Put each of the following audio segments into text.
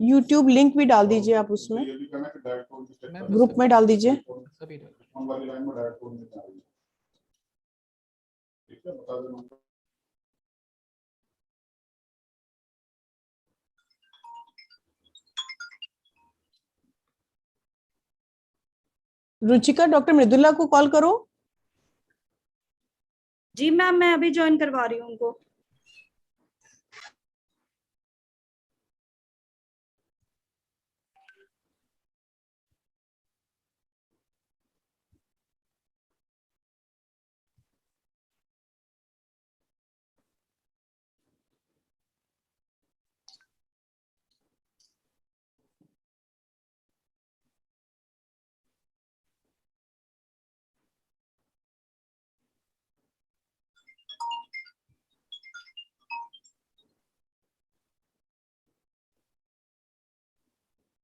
YouTube link भी डाल दीजिए आप उसमें, ग्रुप में डाल दीजिए। रुचिका, डॉक्टर मृदुला को कॉल करो। जी मैम, मैं अभी ज्वाइन करवा रही हूँ उनको।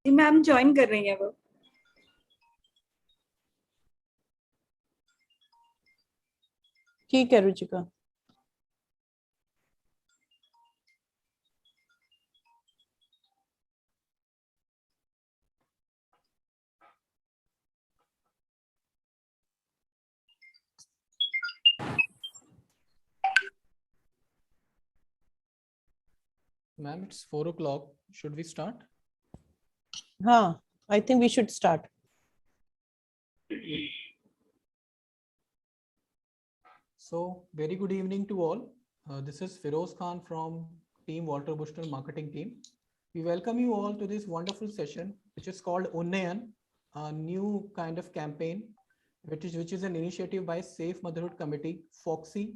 जी मैम, ज्वाइन कर रही है वो। ठीक है Ruchika. Ma'am, it's 4 o'clock. Should we start? हाँ, I think we should start. So, very good evening to all. This is Feroz Khan from Team Walter Bushner Marketing Team. We welcome you all to this wonderful session, which is called Unnayan, a new kind of campaign, which is an initiative by Safe Motherhood Committee, FOXY,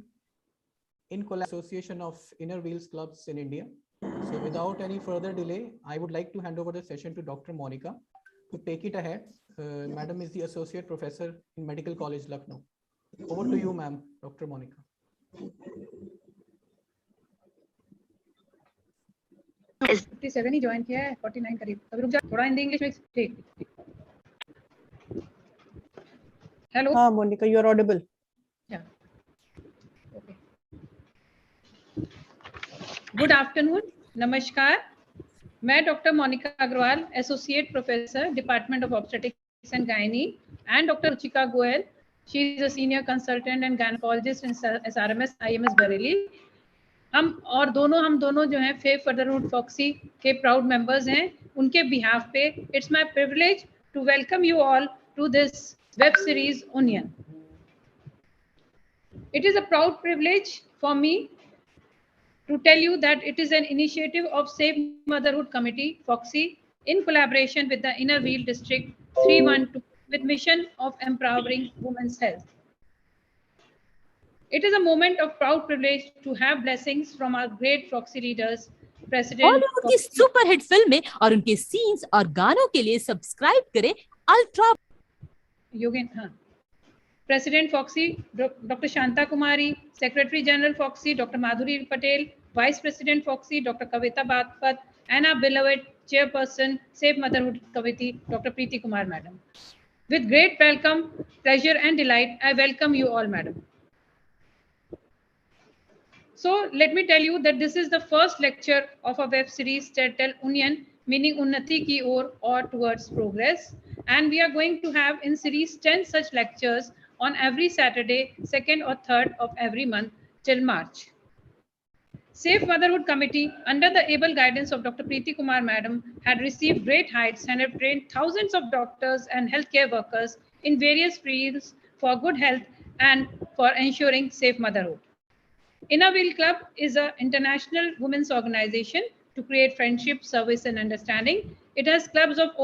in collaboration of Inner Wheels Clubs in India. So without any further delay, I would like to hand over the session to Dr. Monica to take it ahead. Madam is the Associate Professor in Medical College, Lucknow. Over to you, ma'am, Dr. Monica. 57 he join किया है, 49 करीब। अभी रुक जा, थोड़ा Hindi English में। ठीक। Hello. हाँ Monica, you are audible. Okay. Good afternoon, नमस्कार। मैं doctor Monica Agarwal, associate professor, department of obstetrics and gynae, and doctor Ruchika Goyal, she is a senior consultant and gynaecologist in SRMS IMS Bareilly. हम दोनों जो हैं सेफ मदरहुड फॉक्सी के प्राउड मेंबर्स हैं। उनके behalf पे it's my privilege to welcome you all to this web series onion. It is a proud privilege for me to tell you that it is an initiative of Safe Motherhood Committee, FOXY, in collaboration with the Inner Wheel District 312 with mission of empowering women's health. It is a moment of proud privilege to have blessings from our great FOXY leaders, President Hollywood की superhit फिल्में और उनके scenes और गानों के लिए subscribe करें ultra President FOXY, Dr. Shanta Kumari, Secretary General FOXY, Dr. Madhuri Patel, Vice President FOXY, Dr. Kavita Bagpat, and our beloved Chairperson, Safe Motherhood Committee, Dr. Preeti Kumar, Madam. With great welcome, pleasure, and delight, I welcome you all, Madam. So let me tell you that this is the first lecture of a web series titled Union, meaning Unnati ki or towards progress. And we are going to have in series 10 such lectures on every Saturday, 2nd or 3rd of every month till March. Safe Motherhood Committee, under the able guidance of Dr. Preeti Kumar Madam, had received great heights and have trained thousands of doctors and healthcare workers in various fields for good health and for ensuring safe motherhood. Inner Wheel Club is an international women's organization to create friendship, service, and understanding. It has clubs of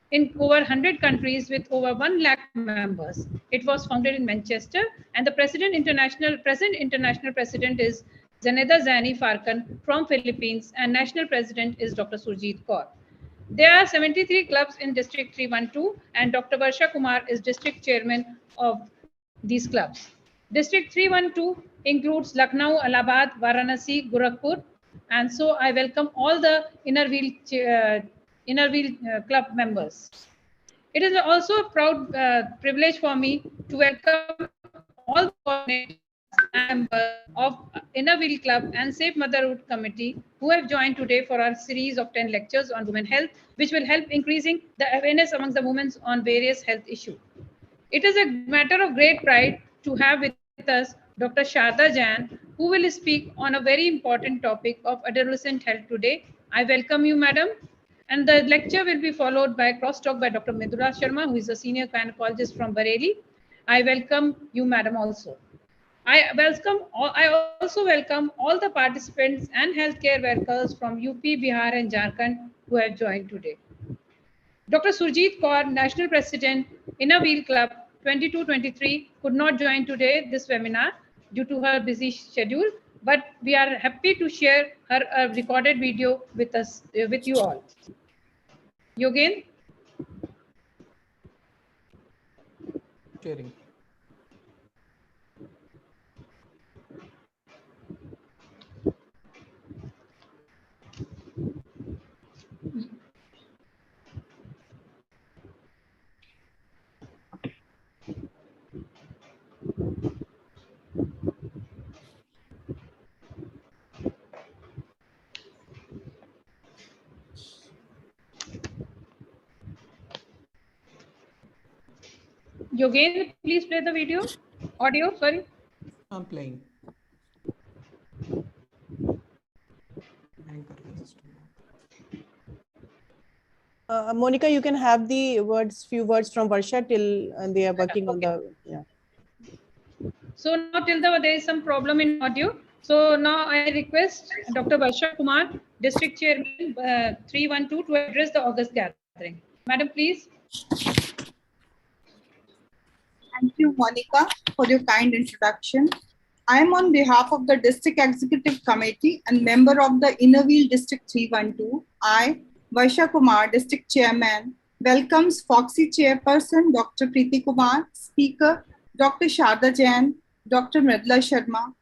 in over 100 countries with over 1 lakh members. It was founded in Manchester, and the present international president is Zaneda Zani Farkan from Philippines, and national president is Dr. Surjit Kaur. There are 73 clubs in District 312, and Dr. Varsha Kumar is district chairman of these clubs. District 312 includes Lucknow, Allahabad, Varanasi, Gorakhpur, and so I welcome all the Inner Wheel Club members. It is also a proud privilege for me to welcome all coordinators and members of Inner Wheel Club and Safe Motherhood Committee who have joined today for our series of 10 lectures on women health, which will help increasing the awareness amongst the women on various health issues. It is a matter of great pride to have with us Dr. Sharda Jain, who will speak on a very important topic of adolescent health today. I welcome you, madam. And the lecture will be followed by a crosstalk by Dr. Midula Sharma, who is a senior gynecologist from Bareilly. I welcome you, madam, also. I also welcome all the participants and healthcare workers from UP, Bihar, and Jharkhand who have joined today. Dr. Surjit Kaur, National President, Inner Wheel Club 22-23, could not join today this webinar due to her busy schedule, but we are happy to share her recorded video with us, with you all. Yogen? Sharing. Yogen, please play the video. Audio, sorry. I'm playing. Anchor system. Monica, you can have the few words from Varsha till they are working on the, yeah. So now till there is some problem in audio. So now I request Dr. Varsha Kumar, District Chairman 312 to address the August gathering. Madam, please. Thank you, Monica, for your kind introduction. I am on behalf of the District Executive Committee and member of the Inner Wheel District 312. I, Varsha Kumar, District Chairman, welcomes Foxy Chairperson Dr. Preeti Kumar, Speaker Dr. Sharda Jain, Dr. Mridula Sharma,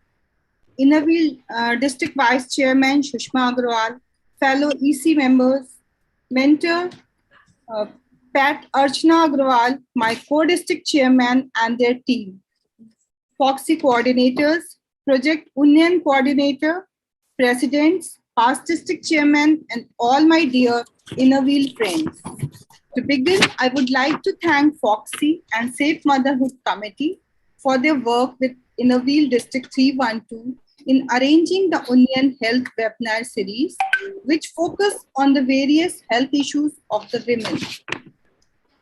Inner Wheel District Vice Chairman Shushma Agrawal, fellow EC members, mentor Pat Archana Agrawal, my co-district chairman and their team, Foxy coordinators, Project Unnayan coordinator, presidents, past district chairman, and all my dear Inner Wheel friends. To begin, I would like to thank Foxy and Safe Motherhood Committee for their work with Inner Wheel District 312 in arranging the Unnayan Health webinar series, which focus on the various health issues of the women.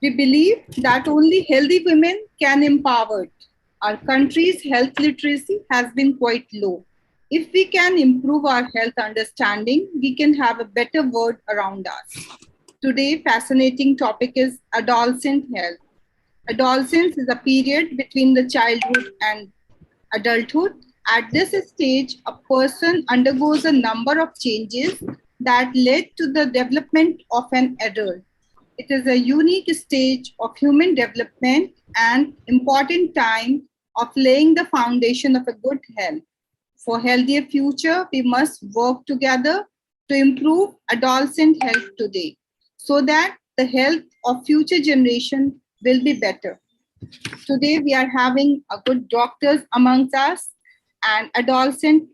We believe that only healthy women can empower. Our country's health literacy has been quite low. If we can improve our health understanding, we can have a better world around us. Today, fascinating topic is adolescent health. Adolescence is a period between the childhood and adulthood. At this stage, a person undergoes a number of changes that led to the development of an adult. It is a unique stage of human development and important time of laying the foundation of a good health. For healthier future, we must work together to improve adolescent health today so that the health of future generation will be better. Today, we are having a good doctors amongst us and adolescent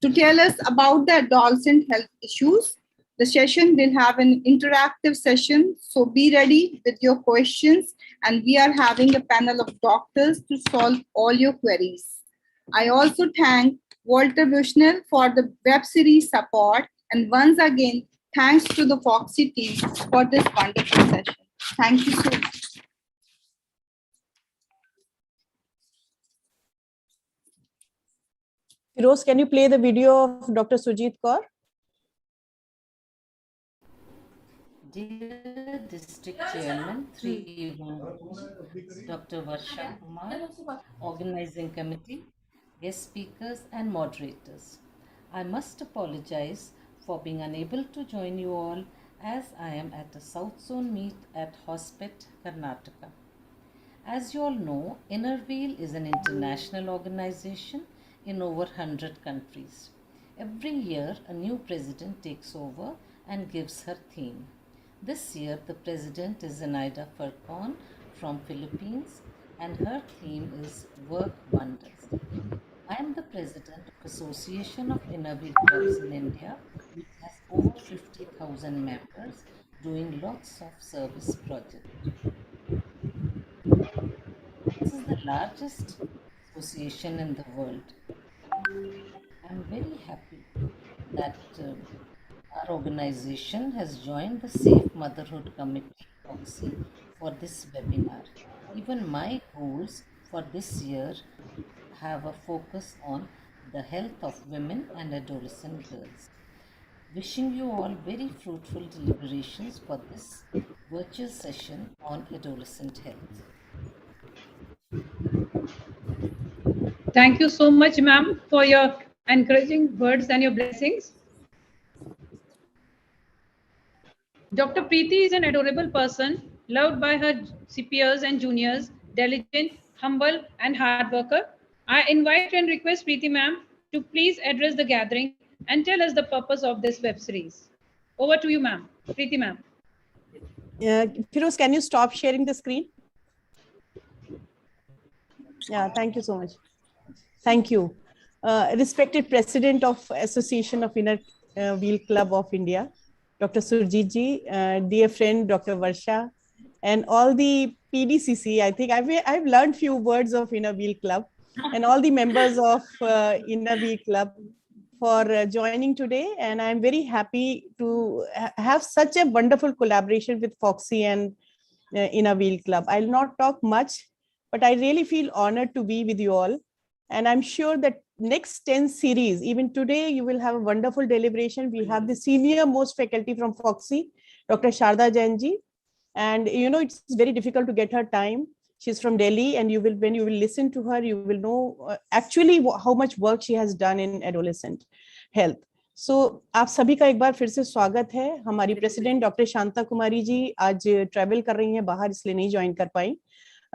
to tell us about the adolescent health issues. The session will have an interactive session, so be ready with your questions, and we are having a panel of doctors to solve all your queries. I also thank Walter Bushnell for the web series support, and once again, thanks to the Foxy team for this wonderful session. Thank you so much. Firoz, can you play the video of Dr. Surjit Kaur? Dear District Chairman, 312, Dr. Varsha Kumar, Organizing Committee, guest speakers and moderators. I must apologize for being unable to join you all as I am at a South Zone meet at Hospet, Karnataka. As you all know, Inner Wheel is an international organization in over 100 countries. Every year, a new president takes over and gives her theme. This year, the president is Zenaida Farcon from Philippines, and her theme is Work Wonders. I am the president of Association of Innerweed Clubs in India, which has over 50,000 members doing lots of service projects. This is the largest association in the world. I'm very happy that our organization has joined the Safe Motherhood Committee, FOXY, for this webinar. Even my goals for this year have a focus on the health of women and adolescent girls. Wishing you all very fruitful deliberations for this virtual session on adolescent health. Thank you so much, ma'am, for your encouraging words and your blessings. Dr. Preeti is an adorable person, loved by her peers and juniors, diligent, humble, and hard worker. I invite and request Preeti ma'am to please address the gathering and tell us the purpose of this web series. Over to you, ma'am. Preeti ma'am. Firoz, can you stop sharing the screen? Yeah, thank you so much. Thank you. Respected President of Association of Inner Wheel Club of India, Dr. Surjit ji, dear friend Dr. Varsha, and all the PDCC. I think I've learned few words of Inner Wheel Club, and all the members of Inner Wheel Club for joining today. And I'm very happy to have such a wonderful collaboration with Foxy and Inner Wheel Club. I'll not talk much, but I really feel honored to be with you all. And I'm sure that next 10 series, even today, you will have a wonderful deliberation. We have the senior most faculty from Foxy, Dr. Sharda Jain ji. And it's very difficult to get her time. She's from Delhi, and when you will listen to her, you will know actually how much work she has done in adolescent health. So आप सभी का एक बार फिर से स्वागत है. हमारी president doctor Shanta Kumari ji आज ट्रैवल कर रही हैं बाहर, इसलिए नहीं ज्वाइन कर पाई.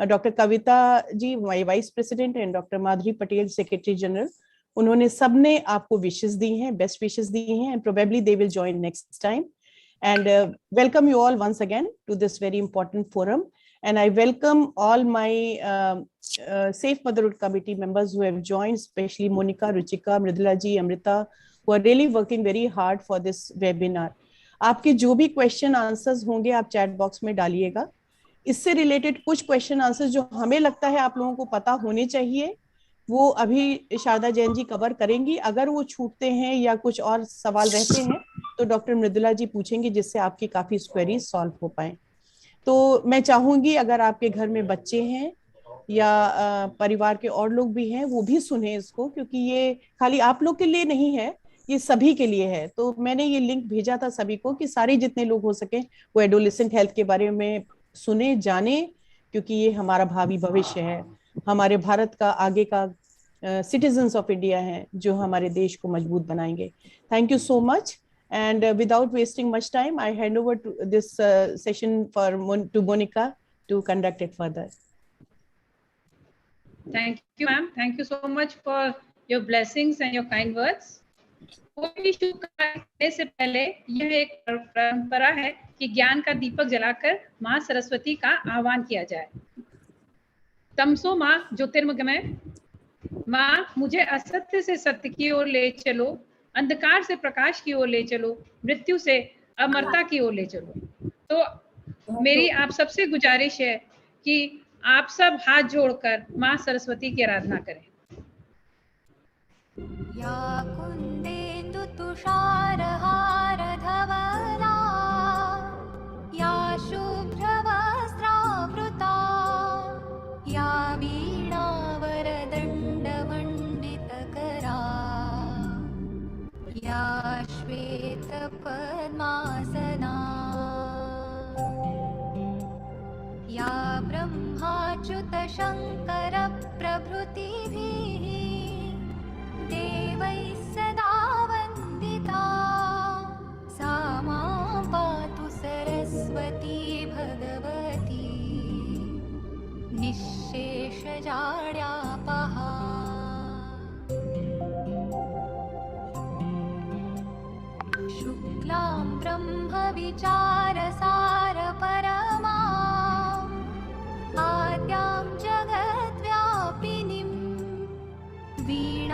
Doctor Kavita ji vice president and doctor Madhuri Patel secretary general, उन्होंने सबने आपको विशेस दी हैं, बेस्ट विशेस दी हैं, and probably they will join next time. And welcome you all once again to this very important forum. And I welcome all my Safe Motherhood Committee members who have joined, especially Monica, Ruchika, Mridula ji, Amrita, who are really working very hard for this webinar. आपके जो भी question answers होंगे आप chat box में डालिएगा. इससे related कुछ question answers जो हमें लगता है आप लोगों को पता होने चाहिए, वो अभी शारदा जैन जी कवर करेंगी. अगर वो छूटते हैं या कुछ और सवाल रहते हैं तो डॉक्टर मृदुला जी पूछेंगे, जिससे आपकी काफी क्वेरीज सॉल्व हो पाए. तो मैं चाहूंगी अगर आपके घर में बच्चे हैं या परिवार के और लोग भी हैं, वो भी सुने इसको, क्योंकि ये खाली आप लोग के लिए नहीं है, ये सभी के लिए है. तो मैंने ये लिंक भेजा था सभी को कि सारे जितने लोग हो सके वो एडोलेसेंट हेल्थ के बारे में सुने, जाने, क्योंकि ये हमारा भावी भविष्य है, हमारे भारत का आगे का सिटीजन्स ऑफ इंडिया हैं जो हमारे देश को मजबूत बनाएंगे. Thank you so much. And without wasting much time, I hand over to this session to Monica to conduct it further. Thank you, ma'am. Thank you so much for your blessings and your kind words. कोई शुभ कार्य करने से पहले यह एक परंपरा है कि ज्ञान का दीपक जलाकर माँ सरस्वती का आह्वान किया जाए. तमसो माँ ज्योतिर्मय, माँ मुझे असत्य से सत्य की ओर ले चलो, अंधकार से प्रकाश की ओर ले चलो, मृत्यु से अमरता की ओर ले चलो. तो मेरी आप सबसे गुजारिश है कि आप सब हाथ जोड़कर माँ सरस्वती की आराधना करें. या कुन्देन्दु तुषारहार धवला, या शुभ्रवस्त्रावृता, या वीणावरदण्डमण्डितकरा, या श्वेतपद्मासना, या ब्रह्माच्युतशङ्करप्रभृतिभिः देवैः सदा वन्दिता, सा मां पातु Saraswati Bhagwati निःशेषजाड्यापहा. शुक्लां ब्रह्मविचारसारपरमा, आद्यां जगद्व्यापिनीं वीणां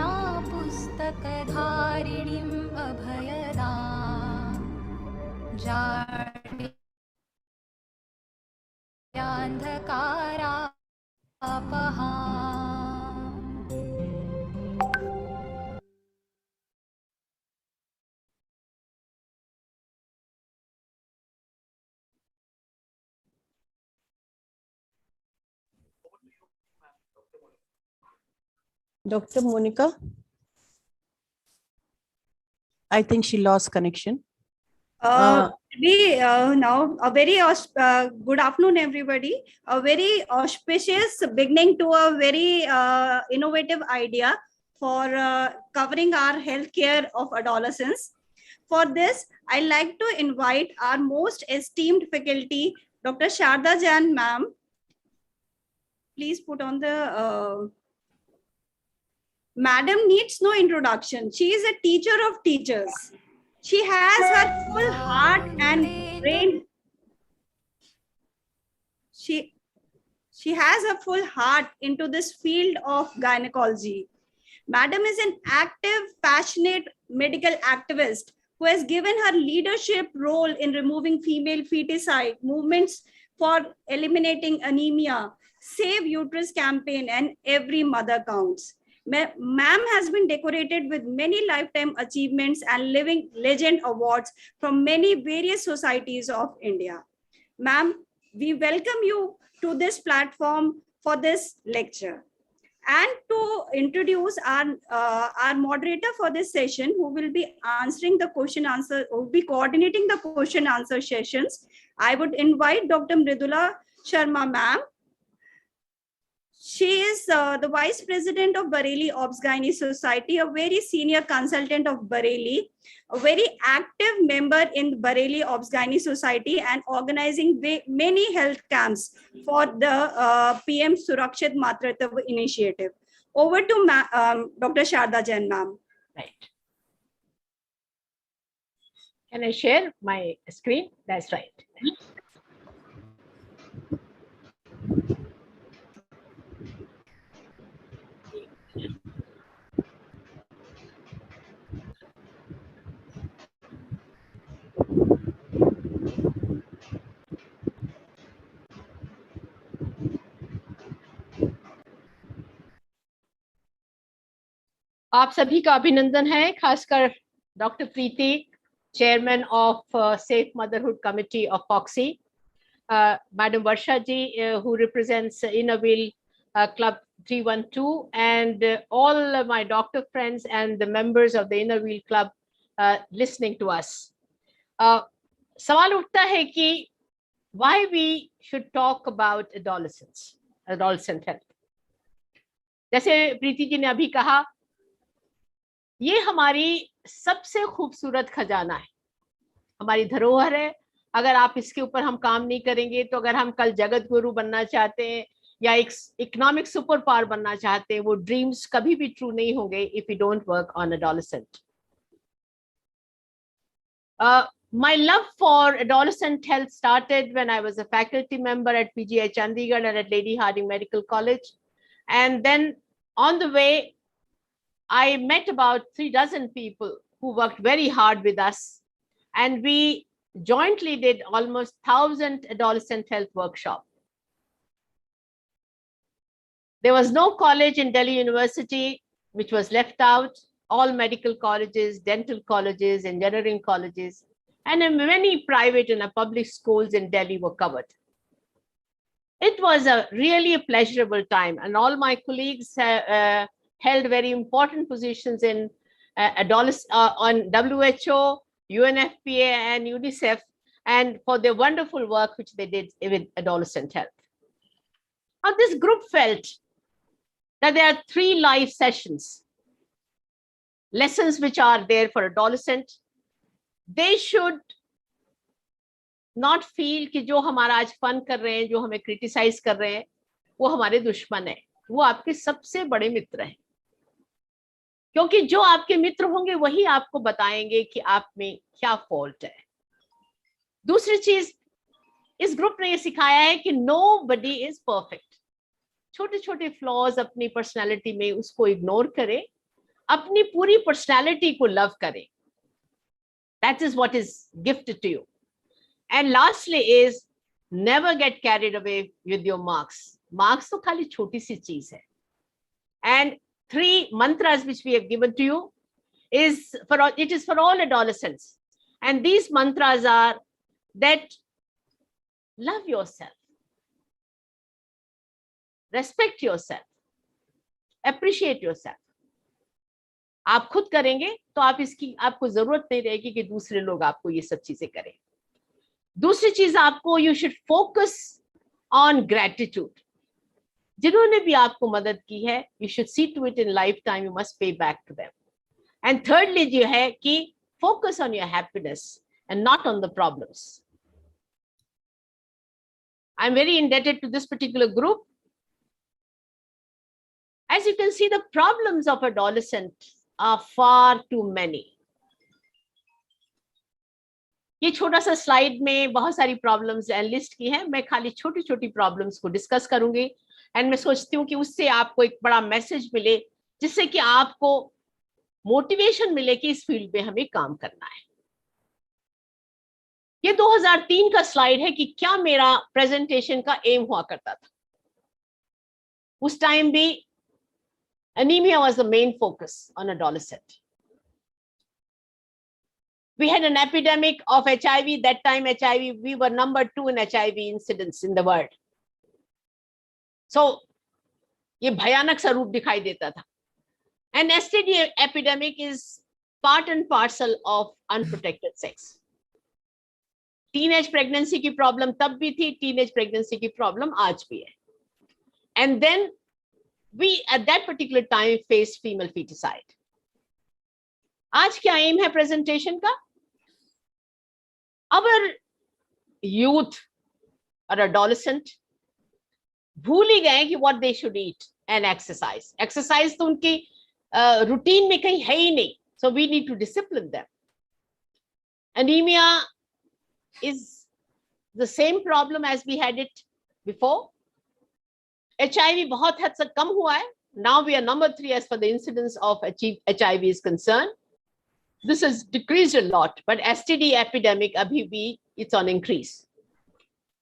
अन्धकारापहा Dr. Monica, I think she lost connection. Now a very good afternoon, everybody. A very auspicious beginning to a very innovative idea for covering our healthcare of adolescents. For this, I like to invite our most esteemed faculty, Dr. Sharda Jain, ma'am. Please put on the. Madam needs no introduction. She is a teacher of teachers. She has her full heart and brain. She has a full heart into this field of gynecology. Madam is an active, passionate medical activist who has given her leadership role in removing female feticide movements for eliminating anemia, Save Uterus campaign, and Every Mother Counts. Ma'am has been decorated with many lifetime achievements and living legend awards from many various societies of India. Ma'am, we welcome you to this platform for this lecture. And to introduce our moderator for this session, who will be answering the question answer, who will be coordinating the question answer sessions, I would invite Dr. Mridula Sharma, ma'am. She is the Vice President of Bareilly Obs-Gynae Society, a very senior consultant of Bareilly, a very active member in Bareilly Obs-Gynae Society, and organizing many health camps for the PM Surakshit Matratva initiative. Over to Dr. Sharda Jain, ma'am. Right. Can I share my screen? That's right. आप सभी का अभिनंदन है, खासकर doctor Preeti, chairman of safe motherhood committee of पॉक्सी, madam Varsha ji, who represents Inner Wheel Club 312, and all my doctor friends and the members of the Inner Wheel Club listening to us. सवाल उठता है कि why we should talk about adolescent health. जैसे प्रीति जी ने अभी कहा, ये हमारी सबसे खूबसूरत खजाना है, हमारी धरोहर है. अगर आप इसके ऊपर हम काम नहीं करेंगे तो अगर हम कल जगत गुरु बनना चाहते हैं या एक इकोनॉमिक सुपर पावर बनना चाहते हैं, वो ड्रीम्स कभी भी ट्रू नहीं होंगे if you don't work on adolescent. My love for adolescent health started when I was a faculty member at PGI Chandigarh and at Lady Hardinge Medical College, and then on the way I met about 36 people who worked very hard with us, and we jointly did almost 1,000 adolescent health workshops. There was no college in Delhi University which was left out. All medical colleges, dental colleges, engineering colleges, and many private and public schools in Delhi were covered. It was really a pleasurable time, and all my colleagues held very important positions in on WHO, UNFPA, and UNICEF, and for the wonderful work which they did with adolescent health. Now, this group felt that there are 3 live sessions, lessons which are there for adolescent. They should not feel कि जो हमारा आज fun कर रहे हैं, जो हमें criticise कर रहे हैं, वो हमारे दुश्मन है. वो आपके सबसे बड़े मित्र हैं, क्योंकि जो आपके मित्र होंगे वही आपको बताएंगे कि आप में क्या फॉल्ट है. दूसरी चीज, इस ग्रुप ने ये सिखाया है कि nobody is perfect. छोटे छोटे फ्लॉज अपनी पर्सनालिटी में उसको इग्नोर करें, अपनी पूरी पर्सनालिटी को लव करें. That is what is gifted to you. And lastly is Never get carried away with your marks. Marks तो खाली छोटी सी चीज है. And 3 mantras which we have given to you is it is for all adolescents. And these mantras are that love yourself, respect yourself, appreciate yourself. आप खुद करेंगे तो आपको जरूरत नहीं रहेगी कि दूसरे लोग आपको ये सब चीजें करें. दूसरी चीज आपको, you should focus on gratitude. जिन्होंने भी आपको मदद की है, you should see to it in lifetime, you must pay back to them. And thirdly जो है कि focus on your happiness and not on the problems. I'm very indebted to this particular group. As you can see, the problems of adolescent are far too many. ये छोटा सा slide में बहुत सारी problems list की है. मैं खाली छोटी छोटी प्रॉब्लम्स को डिस्कस करूंगी एंड मैं सोचती हूँ कि उससे आपको एक बड़ा मैसेज मिले, जिससे कि आपको मोटिवेशन मिले कि इस फील्ड में हमें काम करना है. ये 2003 का स्लाइड है कि क्या मेरा प्रेजेंटेशन का एम हुआ करता था. उस टाइम भी anemia was the main focus on adolescent. We had an epidemic of HIV. That time HIV, we were number 2 in HIV incidence in the world. So, ये भयानक सा रूप दिखाई देता था. And STD epidemic is part and parcel of unprotected sex. Teenage pregnancy की problem तब भी थी, teenage pregnancy की problem आज भी है. And then we at that particular time faced female feticide. आज क्या aim है presentation का? Our youth or adolescent भूल ही गए कि what they should eat and exercise. Exercise तो उनकी routine में कहीं है ही नहीं. So we need to discipline them. Anemia is the same problem as we had it before. HIV बहुत हद तक कम हुआ है. Now we are number 3 as far the incidence of HIV is concerned. This has decreased a lot, but STD epidemic अभी भी it's on increase.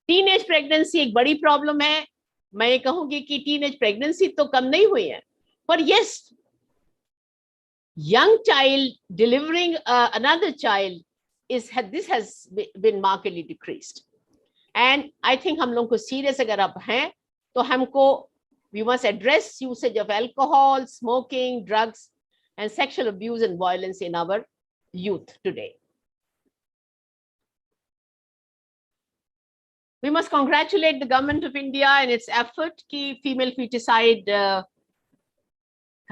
Teenage pregnancy एक बड़ी problem है. मैं ये कहूँगी कि teenage pregnancy तो कम नहीं हुई है, but yes, young child delivering another child this has been markedly decreased. And I think हम लोग को serious अगर आप हैं तो हमको we must address usage of alcohol, smoking, drugs, and sexual abuse and violence in our youth today. We must congratulate the government of India and its effort कि female feticide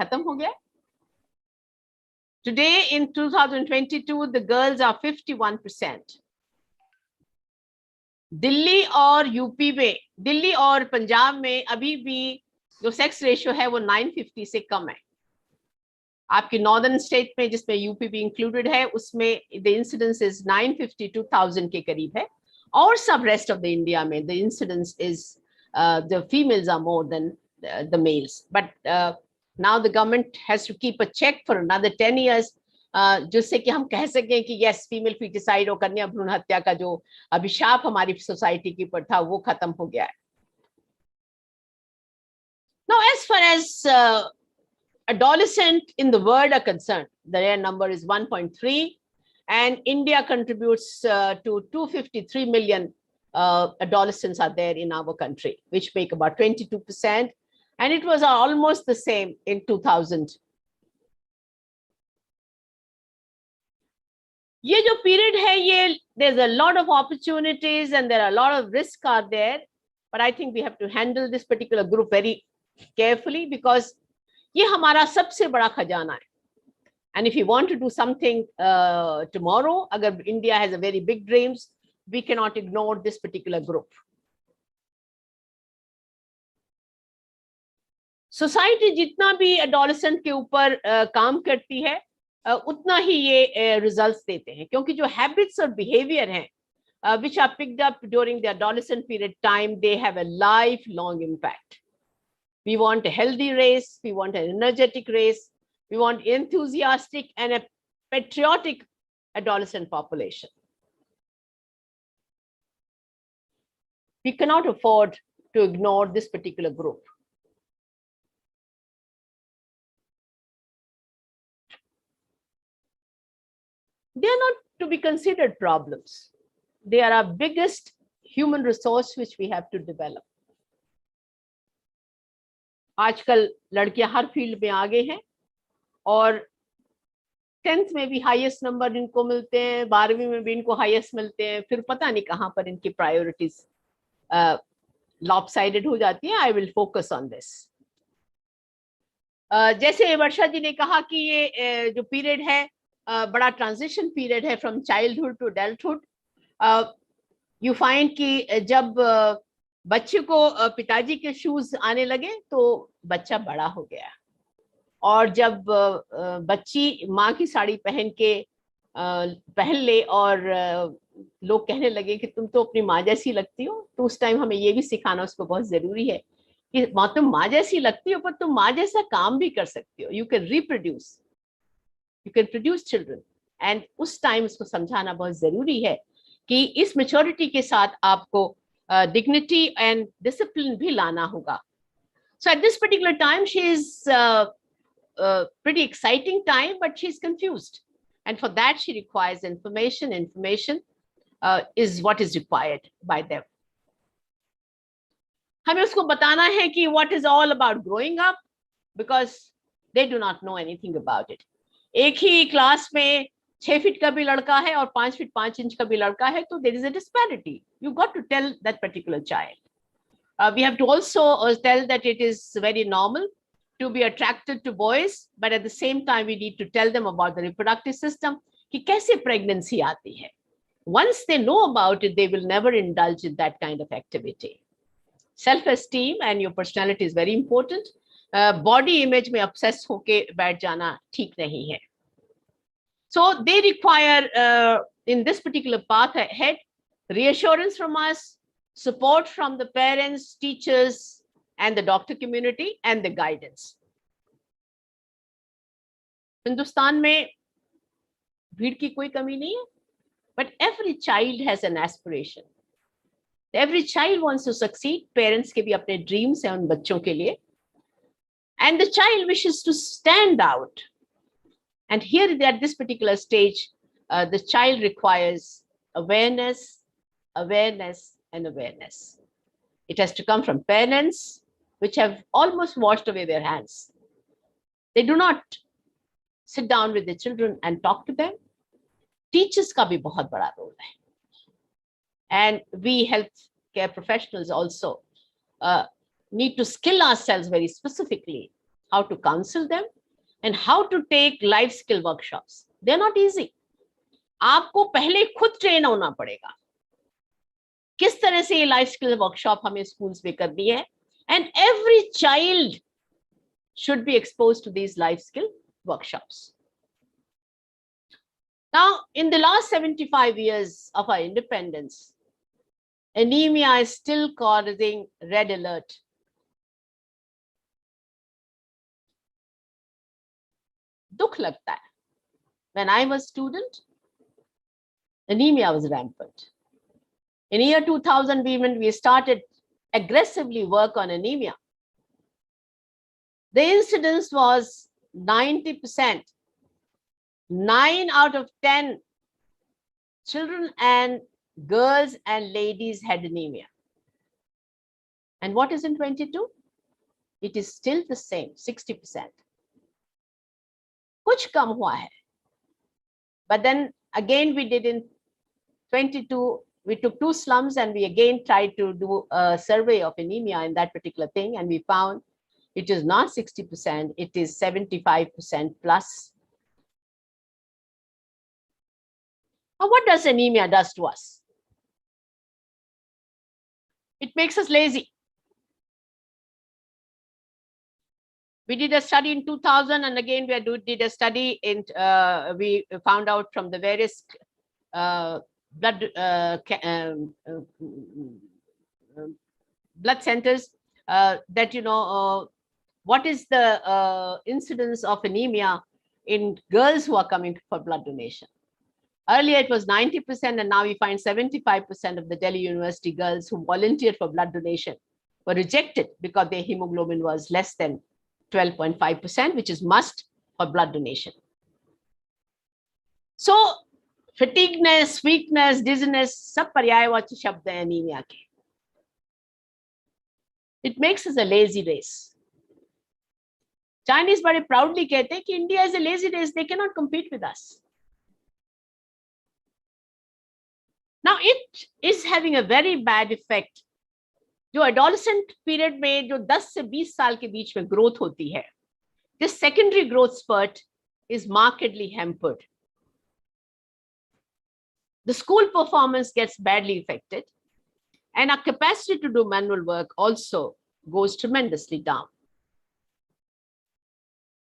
खत्म हो गया. Today in 2022, the girls are 51%. Delhi और UP में, दिल्ली और पंजाब में अभी भी जो सेक्स रेशियो है वो 950 से कम है. आपकी नॉर्दर्न स्टेट में जिसमें यूपी भी इंक्लूडेड है उसमें द इंसिडेंस इज 952,000 के करीब है. और सब रेस्ट ऑफ द इंडिया में the incidence is the females are more than the males. But now the government has to keep a check for another 10 years जिससे कि हम कह सकें कि यस फीमेल फीटिसाइड और कन्या भ्रूण हत्या का जो अभिशाप हमारी सोसाइटी के ऊपर था वो खत्म हो गया है. Now as far as adolescent in the world are concerned, their number is 1.3 and India contributes to 253 million adolescents are there in our country, which make about 22%, and it was almost the same in 2000. ये जो period है ये there's a lot of opportunities and there are a lot of risks are there, but I think we have to handle this particular group very carefully because ये हमारा सबसे बड़ा खजाना है. And if you want to do something tomorrow, अगर India has a very big dreams, we cannot ignore this particular group. Society जितना भी adolescent के ऊपर काम करती है उतना ही ये results देते हैं क्योंकि जो habits और behavior हैं which are picked up during the adolescent period time, they have a lifelong impact. We want a healthy race, we want an energetic race, we want enthusiastic and a patriotic adolescent population. we cannot afford to ignore this particular group. They are not to be considered problems. They are our biggest human resource which we have to develop. आजकल लड़कियां हर field में आगे हैं और 10th में भी highest number इनको मिलते हैं, 12वीं में भी इनको हाईएस्ट मिलते हैं, फिर पता नहीं कहां पर इनकी प्रायोरिटीज लॉपसाइडेड हो जाती है. I will focus on this. जैसे वर्षा जी ने कहा कि ये जो पीरियड है बड़ा ट्रांजिशन पीरियड है from childhood to adulthood. You find कि जब बच्चे को पिताजी के शूज आने लगे तो बच्चा बड़ा हो गया, और जब बच्ची माँ की साड़ी पहन ले और लोग कहने लगे कि तुम तो अपनी माँ जैसी लगती हो, तो उस टाइम हमें ये भी सिखाना उसको बहुत जरूरी है कि तुम माँ जैसी लगती हो पर तुम माँ जैसा काम भी कर सकती हो. You can reproduce, you can produce children. And उस टाइम उसको समझाना बहुत जरूरी है कि इस मेच्योरिटी के साथ आपको dignity and discipline भी लाना होगा. So at this particular time she is pretty exciting time, but she's confused, and for that she requires information. Information is what is required by them. हमें उसको बताना है कि what is all about growing up, because they do not know anything about it. एक ही class में 6 feet का भी लड़का है और 5 फीट 5 इंच का भी लड़का है, तो there is a disparity. You got to tell that particular child. We have to also tell that it is very normal to be attracted to boys, but at the same time we need to tell them about the reproductive system, कि कैसे pregnancy आती है. Once they know about it, they will never indulge in that kind of activity. Self-esteem and your personality is very important. Body image में obsessed होके बैठ जाना ठीक नहीं है. So they require, in this particular path ahead, reassurance from us, support from the parents, teachers, and the doctor community, and the guidance. Hindustan में भीड़ की कोई कमी नहीं है, but every child has an aspiration. Every child wants to succeed. Parents के भी अपने dreams हैं उन बच्चों के लिए, and the child wishes to stand out. And here at this particular stage, the child requires awareness, awareness, and awareness. It has to come from parents, which have almost washed away their hands. They do not sit down with the children and talk to them. Teachers का भी बहुत बड़ा role है. And we healthcare professionals also need to skill ourselves very specifically how to counsel them and how to take life skill workshops. They're not easy. आपको पहले खुद train होना पड़ेगा किस तरह से ये लाइफ स्किल वर्कशॉप हमें स्कूल्स में करनी है. And every child should be exposed to these life skill workshops. Now, in the last 75 years of our independence, anemia is still causing red alert. दुख लगता है. When I was student, anemia was rampant. In year 2000, we started aggressively work on anemia. The incidence was 90%. 9 out of 10 children and girls and ladies had anemia. And what is in 22? It is still the same, 60%. कुछ कम हुआ है. But then again we did in 22, we took 2 slums and we again tried to do a survey of anemia in that particular thing, and we found it is not 60%, it is 75% plus. Now, what does anemia does to us? It makes us lazy. We did a study in 2000, and again we did a study in, we found out from the various blood centers that, you know, what is the incidence of anemia in girls who are coming for blood donation. Earlier it was 90%, and now we find 75% of the Delhi University girls who volunteered for blood donation were rejected because their hemoglobin was less than 12.5%, which is must for blood donation. So fatigueness, weakness, dizziness, सब पर्यायवाची शब्द हैं anemia के. It makes us a lazy race. Chinese बड़े proudly कहते हैं कि India is a lazy race, they cannot compete with us. Now it is having a very bad effect. जो adolescent period में जो 10 से 20 साल के बीच में growth होती है, this secondary growth spurt is markedly hampered. The school performance gets badly affected, and our capacity to do manual work also goes tremendously down.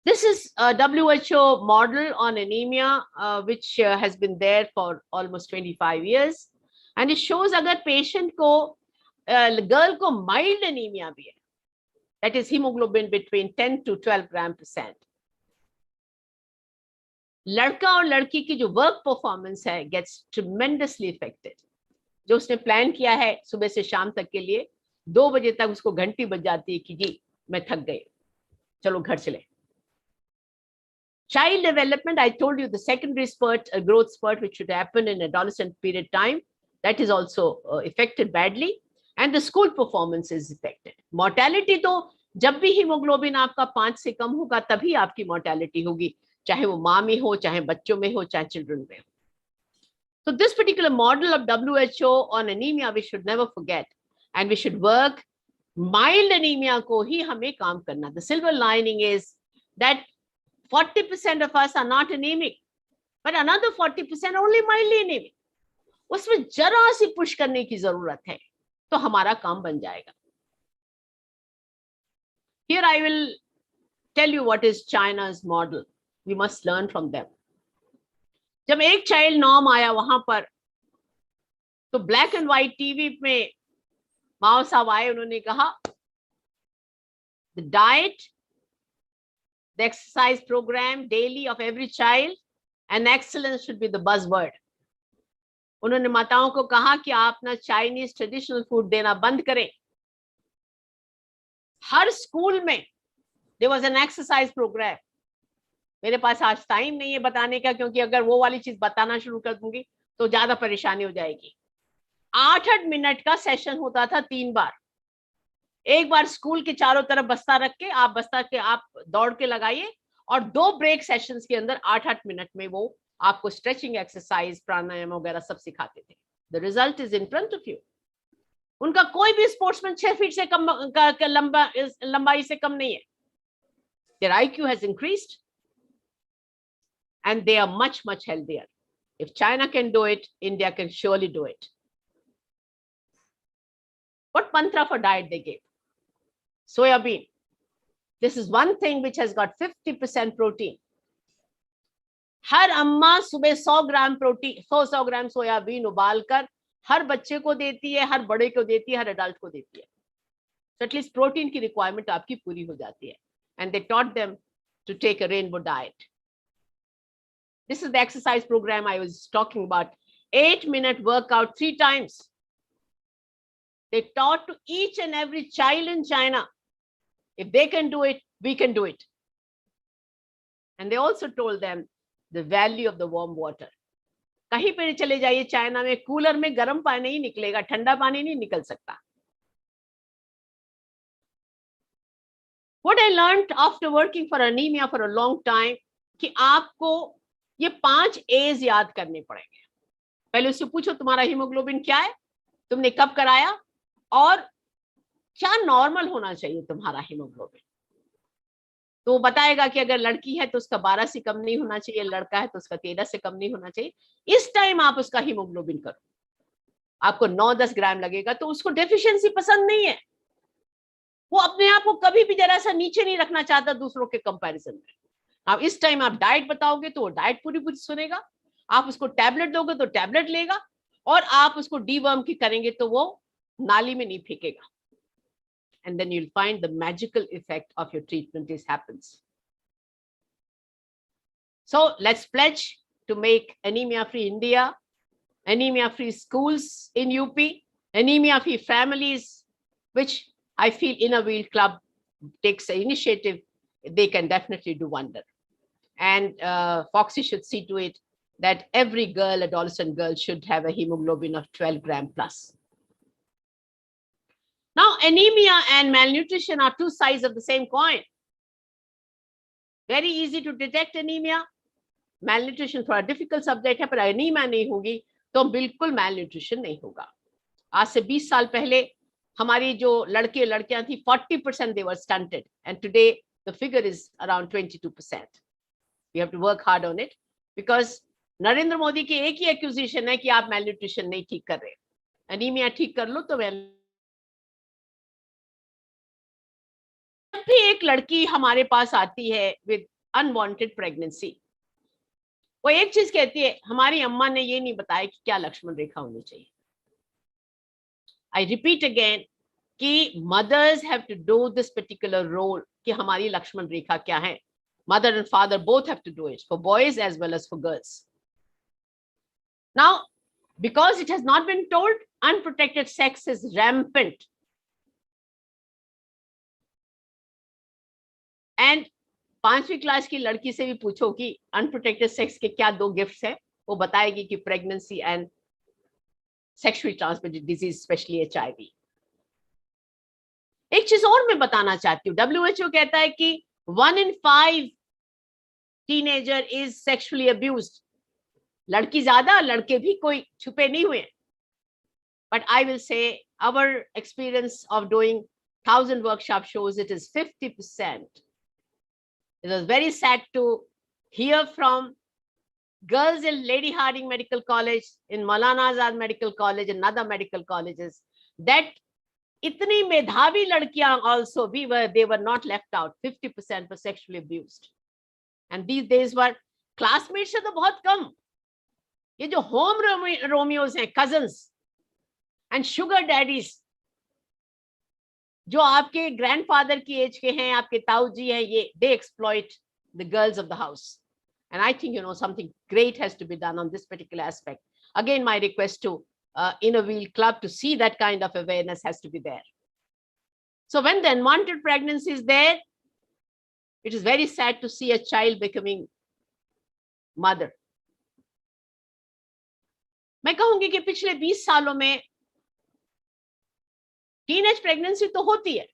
This is a WHO model on anemia, which has been there for almost 25 years. And it shows agar patient ko, girl ko mild anemia bhi hai, that is hemoglobin between 10 to 12 gram%. लड़का और लड़की की जो work performance है gets tremendously affected. जो उसने plan किया है सुबह से शाम तक के लिए, 2 बजे तक उसको घंटी बज जाती है कि जी मैं थक गई, चलो घर चले. Child development, I told you the secondary spurt, a growth spurt which should happen in adolescent period time, that is also affected badly, and the school performance is affected. Mortality तो जब भी hemoglobin आपका 5 से कम होगा तभी आपकी mortality होगी, चाहे वो माँ में हो, चाहे बच्चों में हो, चाहे children में हो. So this particular model of WHO on anemia we should never forget, and we should work mild anemia को ही हमें काम करना. The silver lining is that 40% of us are not anemic, but another 40% only mildly anemic. उसमें जरा सी push करने की जरूरत है तो हमारा काम बन जाएगा. Here I will tell you what is China's model. We must learn from them. जब एक चाइल्ड नॉर्म आया वहां पर तो ब्लैक एंड व्हाइट टीवी में माओ साहब आए, उन्होंने कहा the diet, the exercise program daily of every child and excellence should be the buzzword. उन्होंने माताओं को कहा कि आप ना चाइनीज ट्रेडिशनल फूड देना बंद करें. हर स्कूल में there was an exercise program. मेरे पास आज टाइम नहीं है बताने का, क्योंकि अगर वो वाली चीज बताना शुरू कर दूंगी तो ज्यादा परेशानी हो जाएगी. 8-8 मिनट का सेशन होता था 3 बार. एक बार स्कूल के चारों तरफ बस्ता रख के आप दौड़ के लगाइए, और 2 ब्रेक सेशंस के अंदर 8-8 मिनट में वो आपको स्ट्रेचिंग एक्सरसाइज, प्राणायाम वगैरह सब सिखाते थे. The result is in front of you. उनका कोई भी स्पोर्ट्समैन 6 फीट से कम लंबाई से कम नहीं है. Their IQ has increased and they are much healthier. If China can do it, India can surely do it. What mantra for diet they gave? Soya bean. This is one thing which has got 50% protein. हर अम्मा सुबह 100 gram protein, 100 ग्राम soybean उबालकर हर बच्चे को देती है, हर बड़े को देती है, हर अडल्ट को देती है. So at least प्रोटीन की रिक्वायरमेंट आपकी पूरी हो जाती है. And they taught them to take a rainbow diet. This is the exercise program I was talking about. 8-minute workout 3 times. They taught to each and every child in China, if they can do it, we can do it. And they also told them the value of the warm water. कहीं पे चले जाइए China में, cooler में गर्म पानी ही निकलेगा, ठंडा पानी नहीं निकल सकता. What I learned after working for anemia for a long time, कि आपको ये 5 A's याद करने पड़ेंगे. पहले उससे पूछो तुम्हारा हीमोग्लोबिन क्या है, तुमने कब कराया, और क्या नॉर्मल होना चाहिए तुम्हारा हीमोग्लोबिन. तो वो बताएगा कि अगर लड़की है तो उसका 12 से कम नहीं होना चाहिए, लड़का है तो उसका 13 से कम नहीं होना चाहिए. इस टाइम आप उसका हीमोग्लोबिन करो, आपको 9-10 ग्राम लगेगा तो उसको डेफिशिएंसी पसंद नहीं है. वो अपने आप को कभी भी जरा सा नीचे नहीं रखना चाहता दूसरों के कंपैरिजन में. अब इस टाइम आप डाइट बताओगे तो वो डाइट पूरी सुनेगा, आप उसको टैबलेट दोगे तो टैबलेट लेगा, और आप उसको डीवर्म की करेंगे तो वो नाली में नहीं फेंकेगा. And then you'll find the magical effect of your treatment happens. So let's pledge to make anemia-free India, anemia-free schools in UP, anemia-free families, which I feel Inner Wheel Club takes an initiative, they can definitely do wonder. And Foxy should see to it that every girl, adolescent girl, should have a hemoglobin of 12 gram plus. Now, anemia and malnutrition are two sides of the same coin. Very easy to detect anemia. Malnutrition थोड़ा difficult subject है, पर anemia नहीं होगी तो बिल्कुल malnutrition नहीं होगा. आज से 20 साल पहले हमारी जो लड़के लड़कियां थी 40% they were stunted, and today the figure is around 22%. We have to work hard on it because Narendra Modi की एक ही एक्यूजिशन है कि आप malnutrition नहीं ठीक कर रहे. Anemia ठीक कर लो तो जब भी एक लड़की हमारे पास आती है with unwanted pregnancy, वो एक चीज कहती है, हमारी अम्मा ने ये नहीं बताया कि क्या लक्ष्मण रेखा होनी चाहिए. I repeat again कि mothers have to do this particular role कि हमारी लक्ष्मण रेखा क्या है. Mother and father both have to do it, for boys as well as for girls. Now, because it has not been told, unprotected sex is rampant. And 5वीं class की लड़की से भी पूछो कि अनप्रोटेक्टेड सेक्स के क्या 2 गिफ्ट्स हैं, वो बताएगी कि pregnancy and sexually transmitted disease, specially HIV. एक चीज और मैं बताना चाहती हूँ, WHO कहता है कि 1 in 5 teenager is sexually abused. लड़की ज्यादा, लड़के भी कोई छुपे नहीं हुए. But I will say our experience of doing 1000 workshops shows it is 50%. It was very sad to hear from girls in Lady Hardinge Medical College, in Maulana Azad Medical College, and other medical colleges, that itni medhavi ladkiyan also, they were not left out. 50% were sexually abused. And these days were classmates se to bahut kam. Ye jo home Romeos hain, cousins and sugar daddies, जो आपके grandfather की as के हैं, आपके ताऊ जी हैं, ये they exploit the girls of the house. And I think, something great has to be done on this particular aspect. Again, my request to Inner Wheel Club to see that kind of awareness has to be there. So when the unwanted pregnancy is there, it is very sad to see a child becoming mother. मैं कहूंगी कि पिछले 20 सालों में teenage pregnancy तो होती है,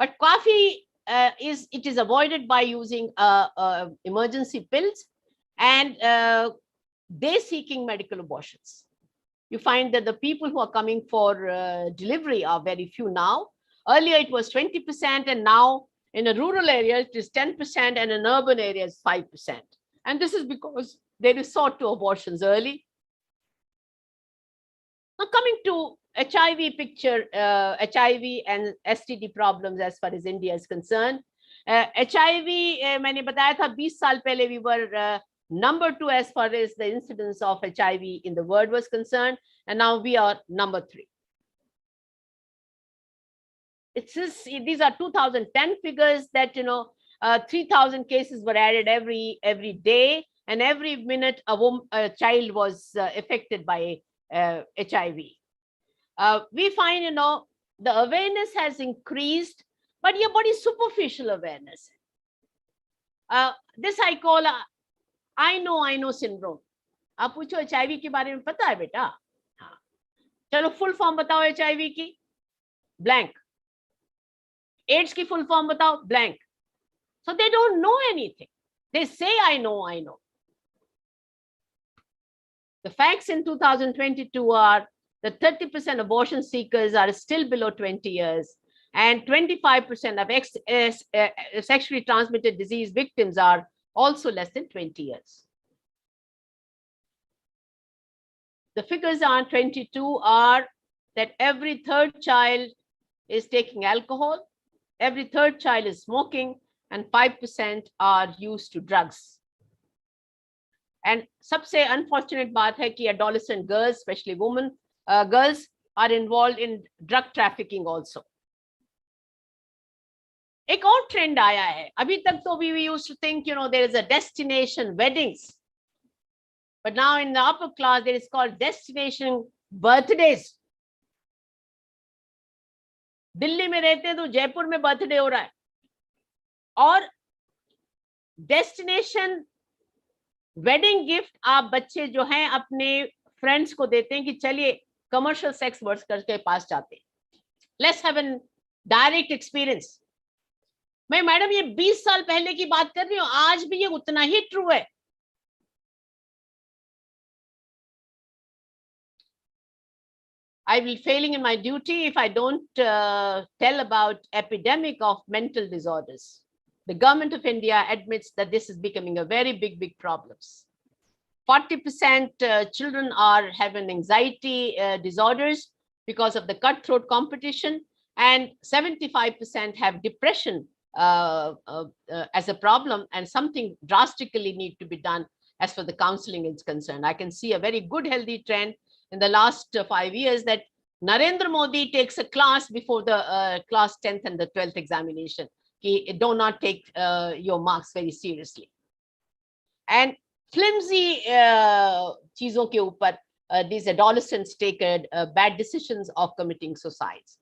but काफी it is avoided by using emergency pills and they seeking medical abortions. You find that the people who are coming for delivery are very few now. Earlier it was 20%, and now in a rural area it is 10%, and in urban areas 5%. And this is because they resort to abortions early. Now coming to HIV picture, HIV and STD problems as far as India is concerned. HIV, मैंने बताया था 20 साल पहले we were number 2 as far as the incidence of HIV in the world was concerned, and now we are number 3. These are 2010 figures that 3,000 cases were added every day, and every minute a child was affected by HIV. We find the awareness has increased, but ये बड़ी superficial awareness. This I call I know syndrome. आप पूछो HIV के बारे में पता है बेटा? हाँ, चलो full form बताओ HIV की, blank. AIDS की full form बताओ, blank. So they don't know anything. They say I know. The facts in 2022 are that 30% abortion seekers are still below 20 years, and 25% of sexually transmitted disease victims are also less than 20 years. The figures on 22 are that every 3rd child is taking alcohol, every 3rd child is smoking, and 5% are used to drugs. And सबसे unfortunate बात है कि adolescent girls, especially women, girls are involved in drug trafficking also. एक और trend आया है. अभी तक तो we used to think, there is a destination weddings. But now in the upper class, there is called destination birthdays. Delhi में रहते हैं तो जयपुर में बर्थडे हो रहा है, और डेस्टिनेशन वेडिंग गिफ्ट आप बच्चे जो हैं अपने फ्रेंड्स को देते हैं कि चलिए कमर्शियल सेक्स वर्कर्स के पास जाते हैं, let's have an direct experience. मैं मैडम ये 20 साल पहले की बात कर रही हूँ, आज भी ये उतना ही ट्रू है। I will be failing in my duty if I don't tell about epidemic of mental disorders. The government of India admits that this is becoming a very big problem. 40% children are having anxiety disorders because of the cutthroat competition, and 75% have depression as a problem, and something drastically need to be done as far as the counseling is concerned. I can see a very good healthy trend in the last 5 years that Narendra Modi takes a class before the class 10th and the 12th examination. He do not take your marks very seriously. And flimsy cheezon ke upar, these adolescents take bad decisions of committing suicides.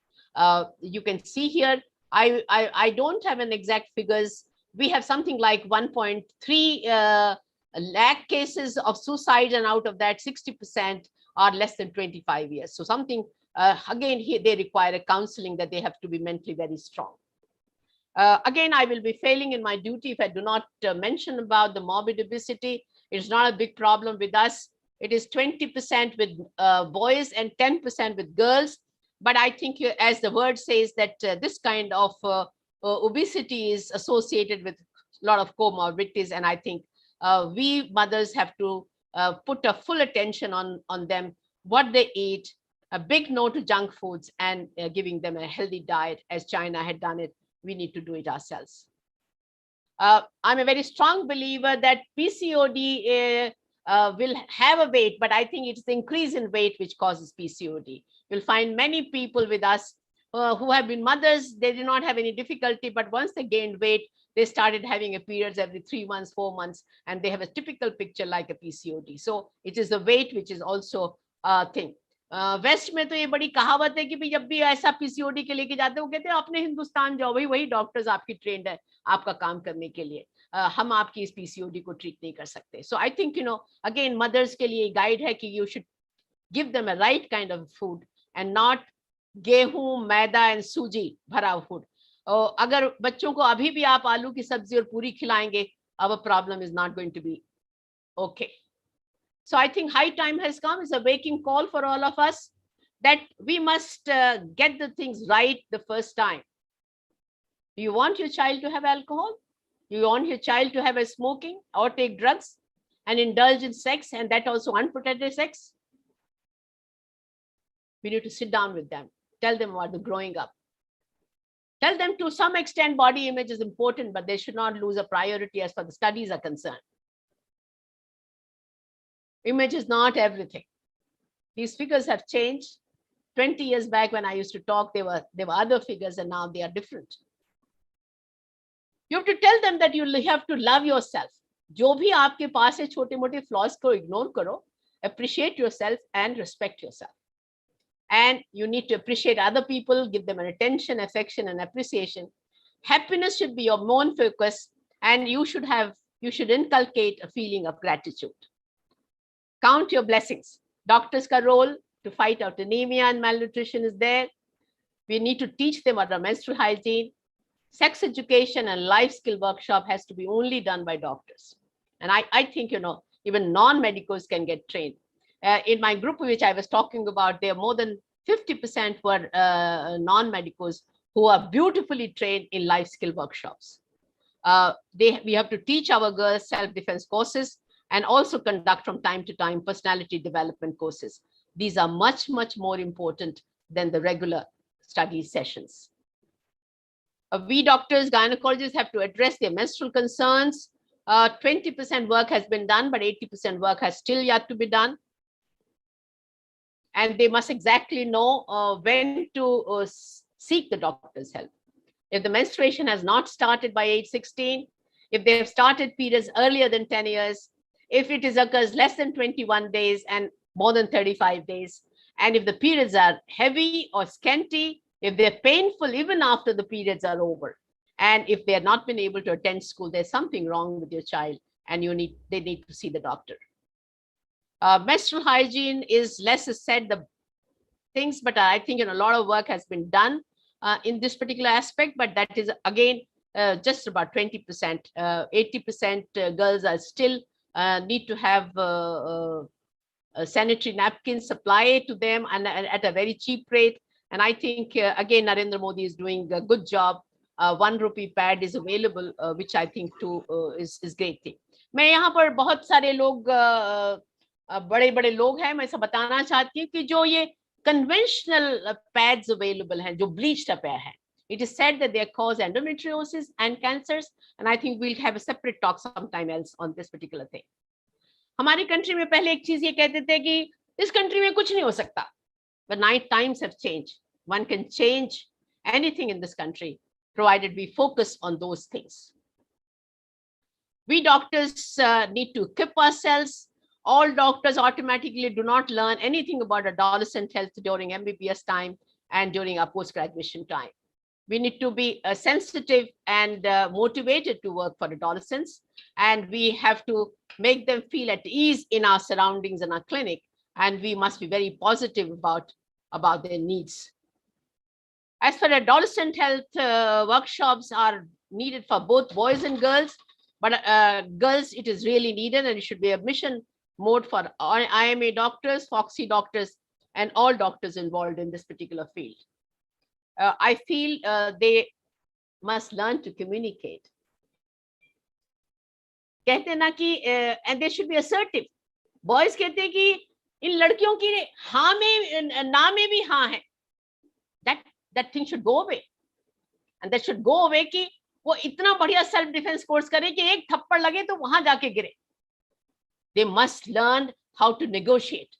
You can see here, I don't have an exact figures. We have something like 1.3 lakh cases of suicide, and out of that 60% are less than 25 years. So something, again, here they require a counseling that they have to be mentally very strong. Again, I will be failing in my duty if I do not mention about the morbid obesity. It's not a big problem with us. It is 20% with boys and 10% with girls. But I think, as the word says, that this kind of obesity is associated with a lot of comorbidities. And I think we mothers have to put a full attention on them, what they eat, a big no to junk foods, and giving them a healthy diet, as China had done it. We need to do it ourselves. I'm a very strong believer that PCOD will have a weight, but I think it's the increase in weight which causes PCOD. You'll find many people with us who have been mothers, they did not have any difficulty, but once they gained weight, they started having a periods every 3 months, 4 months, and they have a typical picture like a PCOD. So it is the weight which is also a thing. West में तो ये बड़ी कहावत है कि भाई जब भी ऐसा पीसीओडी के लेके जाते हैं वो कहते हैं अपने हिंदुस्तान जाओ, भाई वही डॉक्टर्स आपकी ट्रेंड है आपका काम करने के लिए, हम आपकी इस पीसीओडी को ट्रीट नहीं कर सकते. सो आई थिंक अगेन मदर्स के लिए गाइड है कि you should give them a right kind of food and not गेहूं मैदा एंड सूजी भरा फूड. अगर बच्चों को अभी भी आप आलू की सब्जी और पूरी खिलाएंगे, our problem is not going to be okay. So I think high time has come. It's a waking call for all of us that we must get the things right the first time. Do you want your child to have alcohol? Do you want your child to have a smoking or take drugs and indulge in sex, and that also unprotected sex? We need to sit down with them, tell them about the growing up. Tell them to some extent body image is important, but they should not lose a priority as far as the studies are concerned. Image is not everything. These figures have changed. 20 years back when I used to talk, there were other figures, and now they are different. You have to tell them that you have to love yourself. जो भी आपके पास है छोटे मोटे flaws को ignore करो, appreciate yourself and respect yourself. And you need to appreciate other people, give them an attention, affection, and appreciation. Happiness should be your main focus, and you should inculcate a feeling of gratitude. Count your blessings. Doctors' role to fight out anemia and malnutrition is there. We need to teach them about menstrual hygiene. Sex education and life skill workshop has to be only done by doctors. And I think, even non-medicals can get trained. In my group, which I was talking about, there are more than 50% were non-medicals who are beautifully trained in life skill workshops. We have to teach our girls self-defense courses, and also conduct from time to time personality development courses. These are much, much more important than the regular study sessions. We doctors, gynecologists have to address their menstrual concerns. 20% work has been done, but 80% work has still yet to be done. And they must exactly know when to seek the doctor's help. If the menstruation has not started by age 16, if they have started periods earlier than 10 years, if it is occurs less than 21 days and more than 35 days, and if the periods are heavy or scanty, if they're painful even after the periods are over, and if they have not been able to attend school, there's something wrong with your child, and they need to see the doctor. Menstrual hygiene is less said the things, but I think a lot of work has been done in this particular aspect, but that is again just about 20%. 80% girls are still need to have sanitary napkins supplied to them and at a very cheap rate. And I think again Narendra Modi is doing a good job. 1 rupee pad is available, which I think too is great thing. मैं यहाँ पर बहुत सारे लोग बड़े लोग हैं, मैं ऐसा बताना चाहती हूँ कि जो ये conventional pads available हैं, जो bleached up है, it is said that they cause endometriosis and cancers, and I think we'll have a separate talk sometime else on this particular thing. हमारी कंट्री में पहले एक चीज ये कहते थे कि इस कंट्री में कुछ नहीं हो सकता, but times have changed. One can change anything in this country provided we focus on those things. We doctors need to equip ourselves. All doctors automatically do not learn anything about adolescent health during MBBS time and during our post-graduation time. We need to be sensitive and motivated to work for adolescents, and we have to make them feel at ease in our surroundings and our clinic, and we must be very positive about their needs. As for adolescent health, workshops are needed for both boys and girls, but girls, it is really needed, and it should be a mission mode for IMA doctors, Foxy doctors, and all doctors involved in this particular field. I feel they must learn to communicate. कहते हैं ना कि and they should be assertive. Boys कहते हैं कि इन लड़कियों की हाँ में ना में भी हाँ है. That thing should go away, and that should go away कि वो इतना बढ़िया self defense course करे कि एक थप्पड़ लगे तो वहां जाके गिरे. They must learn how to negotiate.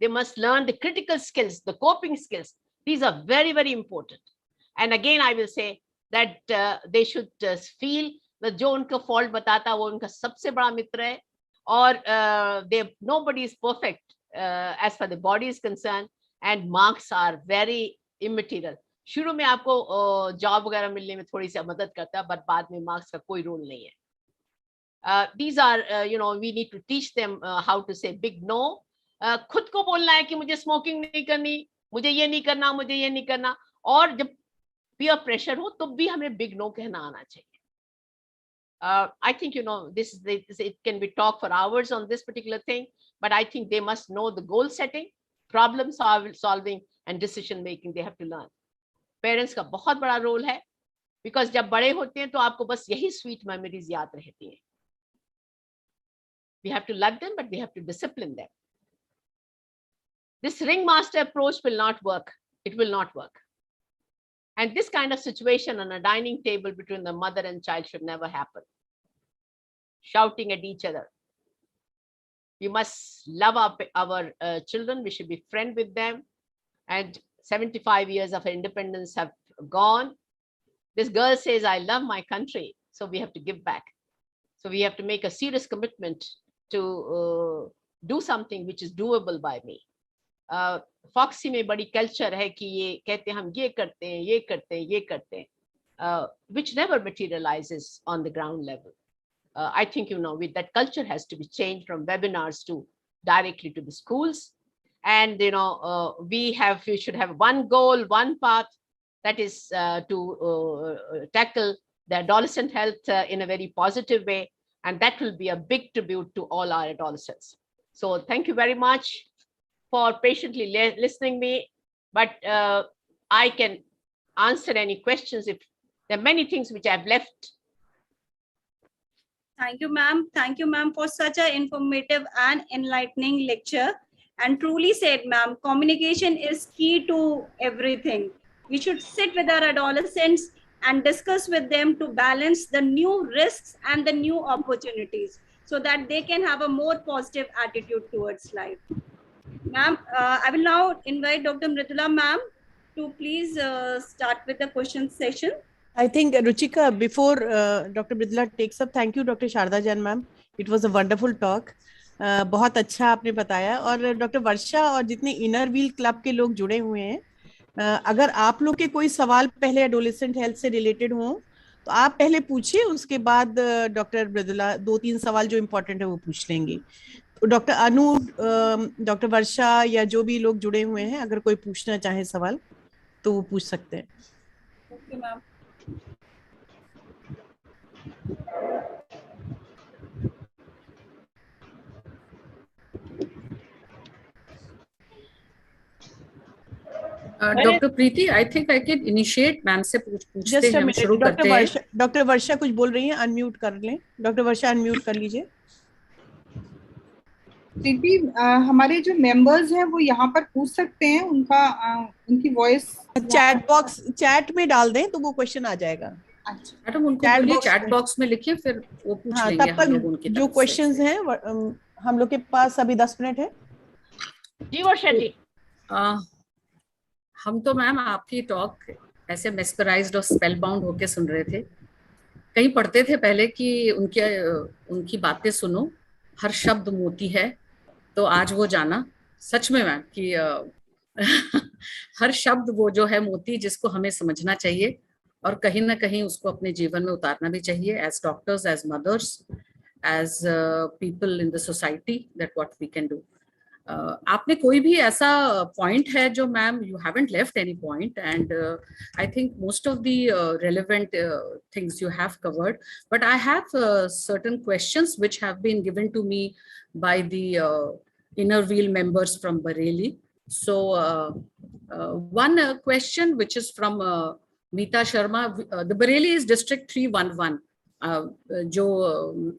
They must learn the critical skills, the coping skills. These are very, very important. And again, I will say that they should feel that जो उनका fault बताता वो उनका सबसे बड़ा मित्र है, और nobody is perfect as far the body is concerned, and marks are very immaterial. शुरू में आपको जॉब वगैरह मिलने में थोड़ी सी मदद करता है, but बाद में marks का कोई रोल नहीं है. These are, we need to teach them how to say big no. खुद को बोलना है कि मुझे स्मोकिंग नहीं करनी, मुझे ये नहीं करना, मुझे ये नहीं करना, और जब peer pressure हो तो भी हमें big no कहना आना चाहिए. I think, it can be talk for hours on this particular thing, but I think they must know the goal setting, problem solving, and decision making. They have to learn. Parents का बहुत बड़ा role है, because जब बड़े होते हैं तो आपको बस यही sweet memories याद रहती हैं. We have to love them, but we have to discipline them. This ringmaster approach will not work. It will not work. And this kind of situation on a dining table between the mother and child should never happen. Shouting at each other. We must love our children. We should be friends with them. And 75 years of independence have gone. This girl says, I love my country. So we have to give back. So we have to make a serious commitment to do something which is doable by me. Foxy में बड़ी culture है कि ये कहते हैं हम ये करते हैं, ये करते हैं, ये करते हैं, which never materializes on the ground level. I think, that culture has to be changed from webinars to directly to the schools. And, we should have one goal, one path, that is to tackle the adolescent health in a very positive way. And that will be a big tribute to all our adolescents. So thank you very much for patiently listening me, but I can answer any questions if there are many things which I've left. Thank you, ma'am. Thank you, ma'am, for such an informative and enlightening lecture. And truly said, ma'am, communication is key to everything. We should sit with our adolescents and discuss with them to balance the new risks and the new opportunities so that they can have a more positive attitude towards life. Ma'am, I will now invite Dr. Mridula ma'am to please start with the question session. I think Ruchika, before Dr. Mridula takes up, thank you, Dr. Sharda Jain ma'am. It was a wonderful talk. बहुत अच्छा आपने बताया। और doctor Varsha और जितने inner wheel club के लोग जुड़े हुए हैं, अगर आप लोग के कोई सवाल पहले एडोलेसेंट हेल्थ से रिलेटेड हो तो आप पहले पूछिए, उसके बाद डॉक्टर मृदुला 2-3 सवाल जो इम्पोर्टेंट है वो पूछ लेंगी। तो डॉक्टर अनु, डॉक्टर वर्षा या जो भी लोग जुड़े हुए हैं, अगर कोई पूछना चाहे सवाल तो वो पूछ सकते हैं। Okay ma'am. Doctor Preeti, I think I can initiate. Ma'am से पूछते जस्ट अ हैं, हम मिनट, शुरू करते हैं। डॉक्टर वर्षा कुछ बोल रही हैं, अनम्यूट कर लें। डॉक्टर वर्षा अनम्यूट कर लीजिए। दीदी, हमारे जो मेंबर्स हैं वो यहाँ पर पूछ सकते हैं, उनकी वॉइस चैट में डाल दें तो वो क्वेश्चन आ जाएगा। अच्छा, मैडम उनको बोलिए चैट बॉक्स में लिखिए, फिर वो पूछ हाँ, लेंगे तब हम लोग तक उनकी जो तरफ क्वेश्चंस से। हैं हम लोग के पास अभी 10 मिनट है। जी वर्षा जी। हम तो मैम आपकी टॉक ऐसे मेस्पराइज्ड और स्पेल बाउंड होके सुन रहे थे। कहीं पढ़ते थे पहले कि उनकी बातें सुनो, हर शब्द मोती है। तो आज वो जाना सच में मैम कि हर शब्द वो जो है मोती, जिसको हमें समझना चाहिए और कहीं ना कहीं उसको अपने जीवन में उतारना भी चाहिए, as doctors, as mothers, as people in the society, that what we can do. आपने कोई भी ऐसा पॉइंट है जो ma'am, you haven't left any point, and I think most of the relevant things you have covered, but I have certain questions which have been given to me by the inner wheel members from Bareilly. So one question which is from Meeta Sharma. The Bareilly is district 311. जो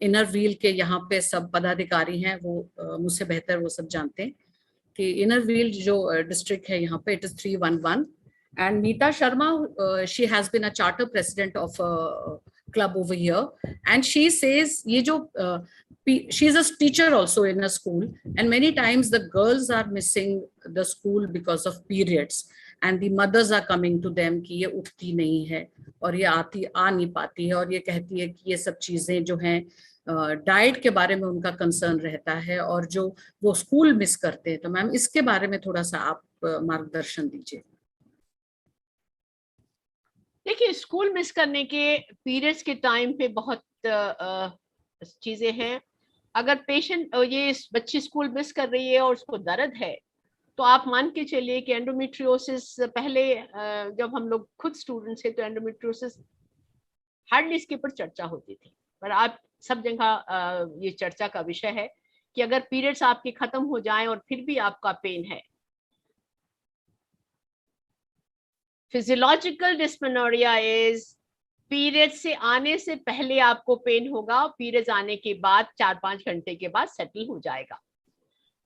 inner wheel के यहाँ पे सब पदाधिकारी हैं वो मुझसे बेहतर वो सब जानते हैं कि इनर व्हील जो डिस्ट्रिक्ट है यहाँ पे, it is 311. And Meeta Sharma, she has been a charter president of club over here, and she says ये जो she is a teacher also in a school, and many times the girls are missing the school because of periods, and the mothers are coming to them कि ये उठती नहीं है और ये आ नहीं पाती है, और ये कहती है कि ये सब चीजें जो हैं डाइट के बारे में उनका कंसर्न रहता है, और जो वो स्कूल मिस करते हैं। तो मैम इसके बारे में थोड़ा सा आप मार्गदर्शन दीजिए। देखिए, स्कूल मिस करने के पीरियड्स के टाइम पे बहुत चीजें हैं। अगर पेशेंट, ये बच्ची स्कूल मिस कर रही है और उसको दर्द है, तो आप मान के चलिए कि एंडोमेट्रियोसिस, पहले जब हम लोग खुद स्टूडेंट्स थे तो एंडोमेट्रियोसिस हार्डली इसके ऊपर चर्चा होती थी, पर आप सब जगह ये चर्चा का विषय है कि अगर पीरियड्स आपके खत्म हो जाएं और फिर भी आपका पेन है, फिजियोलॉजिकल डिस्मेनोरिया इज पीरियड से आने से पहले आपको पेन होगा, पीरियड्स आने के बाद 4-5 घंटे के बाद सेटल हो जाएगा।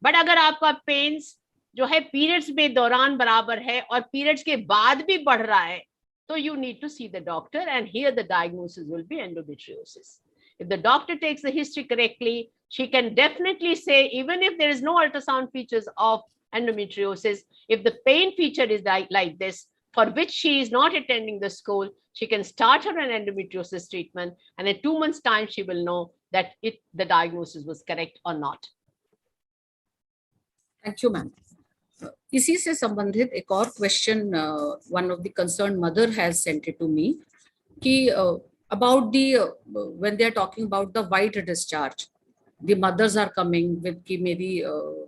बट अगर आपका पेन्स जो है पीरियड्स में दौरान बराबर है और पीरियड्स के बाद भी बढ़ रहा है, तो you need to see the doctor, and here the diagnosis will be endometriosis. If the doctor takes the history correctly, she can definitely say, even if there is no ultrasound features of endometriosis, if the pain feature is like this, for which she is not attending the school, she can start her an endometriosis treatment, and in 2 months time she will know that the diagnosis was correct or not. Thank you, ma'am. इसी से संबंधित एक और question one of the concern mother has sent it to me कि about the when they are talking about the white discharge, the mothers are coming with कि मेरी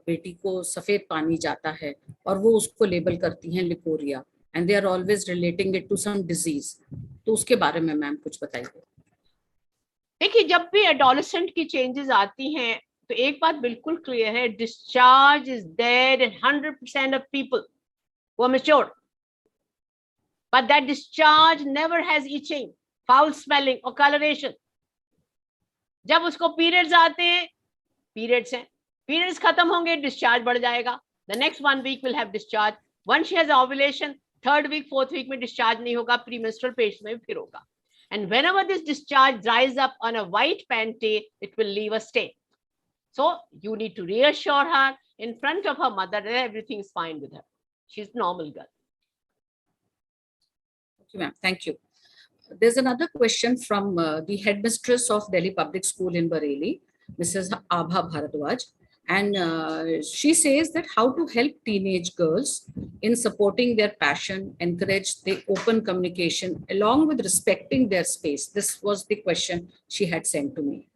बेटी को सफेद पानी जाता है और वो उसको लेबल करती हैं leucorrhoea, and they are always relating it to some disease. तो उसके बारे में मैम कुछ बताइए। देखिए, जब भी एडोलेसेंट की चेंजेस आती हैं तो एक बात बिल्कुल क्लियर है, discharge is there in 100% of people who are matured, but that discharge never has itching, foul smelling or coloration. जब उसको पीरियड्स आते हैं, पीरियड्स हैं, पीरियड्स खत्म होंगे, डिस्चार्ज बढ़ जाएगा। The next 1 week will have discharge. Once she has ovulation, 3rd week 4th week में डिस्चार्ज नहीं होगा, premenstrual phase में फिर होगा। And whenever this discharge dries up on a white panty, it will leave a stain. So you need to reassure her in front of her mother that everything is fine with her. She's a normal girl. Okay, ma'am. Thank you. There's another question from the headmistress of Delhi Public School in Bareilly. Mrs. Abha Bharadwaj, and she says that how to help teenage girls in supporting their passion, encourage the open communication along with respecting their space. This was the question she had sent to me.